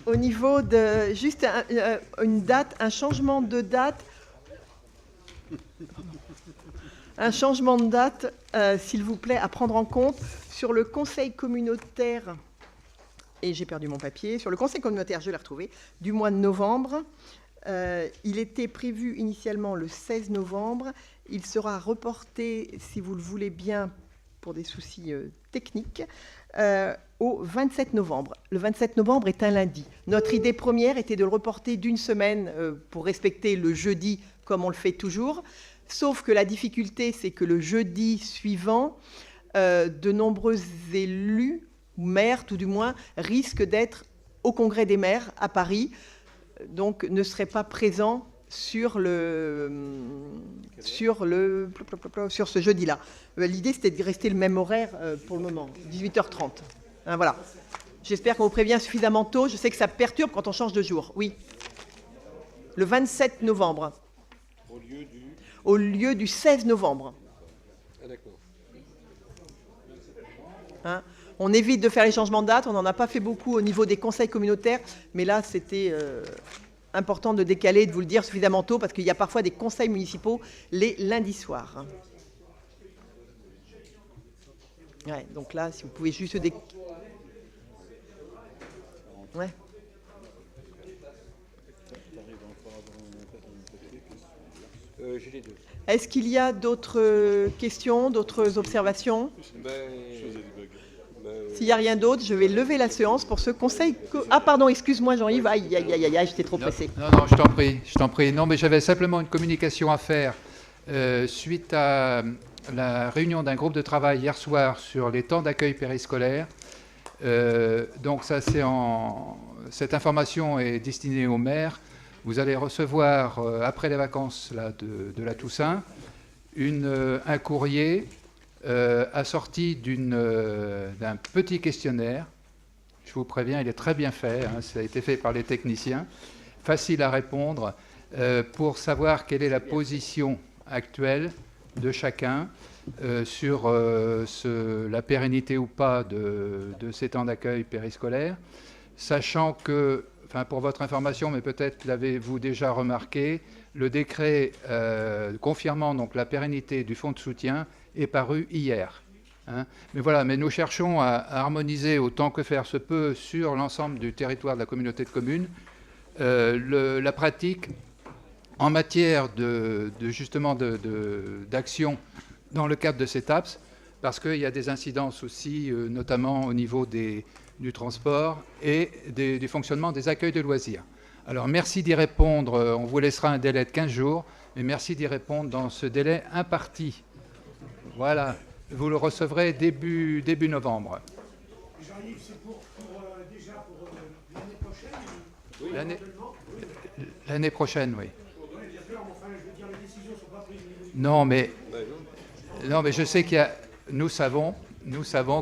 au niveau de juste une date, un changement de date, s'il vous plaît, à prendre en compte sur le conseil communautaire, et j'ai perdu mon papier, sur le conseil communautaire, je l'ai retrouvé, du mois de novembre. Il était prévu initialement le 16 novembre. Il sera reporté, si vous le voulez bien, pour des soucis techniques, au 27 novembre. Le 27 novembre est un lundi. Notre idée première était de le reporter d'une semaine pour respecter le jeudi comme on le fait toujours, sauf que la difficulté, c'est que le jeudi suivant, de nombreux élus, ou maires tout du moins, risquent d'être au Congrès des maires à Paris, donc ne seraient pas présents sur ce jeudi-là. L'idée, c'était de rester le même horaire pour le moment, 18h30. Voilà. J'espère qu'on vous prévient suffisamment tôt. Je sais que ça perturbe quand on change de jour. Oui. Le 27 novembre. Au lieu du 16 novembre. Ah, d'accord. On évite de faire les changements de date. On n'en a pas fait beaucoup au niveau des conseils communautaires. Mais là, c'était important de décaler et de vous le dire suffisamment tôt parce qu'il y a parfois des conseils municipaux les lundis soirs. Ouais, donc là, si vous pouvez juste Ouais. J'ai les deux. Est-ce qu'il y a d'autres questions, d'autres observations? S'il n'y a rien d'autre, je vais lever la séance pour ce conseil... Ah pardon, excuse-moi Jean-Yves, aïe, j'étais trop pressé. Non, je t'en prie. Non, mais j'avais simplement une communication à faire suite à la réunion d'un groupe de travail hier soir sur les temps d'accueil périscolaire. Donc ça, cette information est destinée aux maires. Vous allez recevoir, après les vacances là, de la Toussaint, un courrier assorti d'un petit questionnaire Je vous préviens, il est très bien fait. Ça a été fait par les techniciens. Facile à répondre pour savoir quelle est la position actuelle de chacun sur la pérennité ou pas de ces temps d'accueil périscolaire, sachant que, enfin pour votre information, mais peut-être l'avez-vous déjà remarqué, le décret confirmant donc la pérennité du fonds de soutien est paru hier. Mais voilà, mais nous cherchons à harmoniser autant que faire se peut sur l'ensemble du territoire de la communauté de communes la pratique en matière justement d'action dans le cadre de ces TAPS, parce qu'il y a des incidences aussi, notamment au niveau du transport et du fonctionnement des accueils de loisirs. Alors merci d'y répondre, on vous laissera un délai de 15 jours, mais merci d'y répondre dans ce délai imparti. Voilà. Vous le recevrez début novembre. Jean-Yves, c'est déjà pour l'année prochaine L'année prochaine, oui. Bien sûr, enfin, je veux dire, les décisions ne sont pas prises. Non, mais je sais nous savons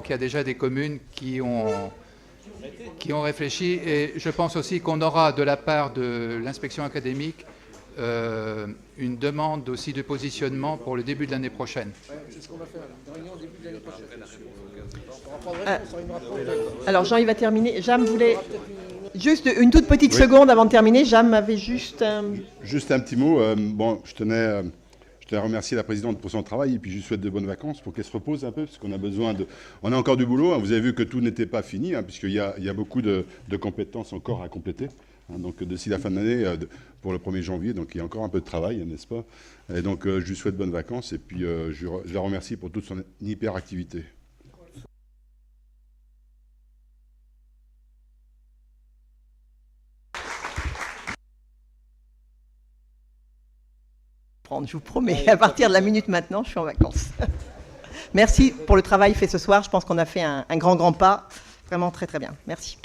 qu'il y a déjà des communes qui ont réfléchi, et je pense aussi qu'on aura de la part de l'inspection académique une demande aussi de positionnement pour le début de l'année prochaine. C'est ce qu'on va faire, une réunion au début de l'année prochaine. Alors Jean-Yves va terminer. Jam voulait juste une toute petite seconde avant de terminer. Jam avait juste Juste un petit mot. Je tenais à remercier la présidente pour son travail et puis je lui souhaite de bonnes vacances pour qu'elle se repose un peu parce qu'on a besoin on a encore du boulot. Vous avez vu que tout n'était pas fini puisqu'il y a beaucoup de compétences encore à compléter. Donc d'ici la fin de l'année, pour le 1er janvier, donc il y a encore un peu de travail, n'est-ce pas? Et donc je lui souhaite bonnes vacances et puis je la remercie pour toute son hyperactivité. Je vous promets, à partir de la minute maintenant, je suis en vacances. Merci pour le travail fait ce soir. Je pense qu'on a fait un grand pas. Vraiment très très bien. Merci.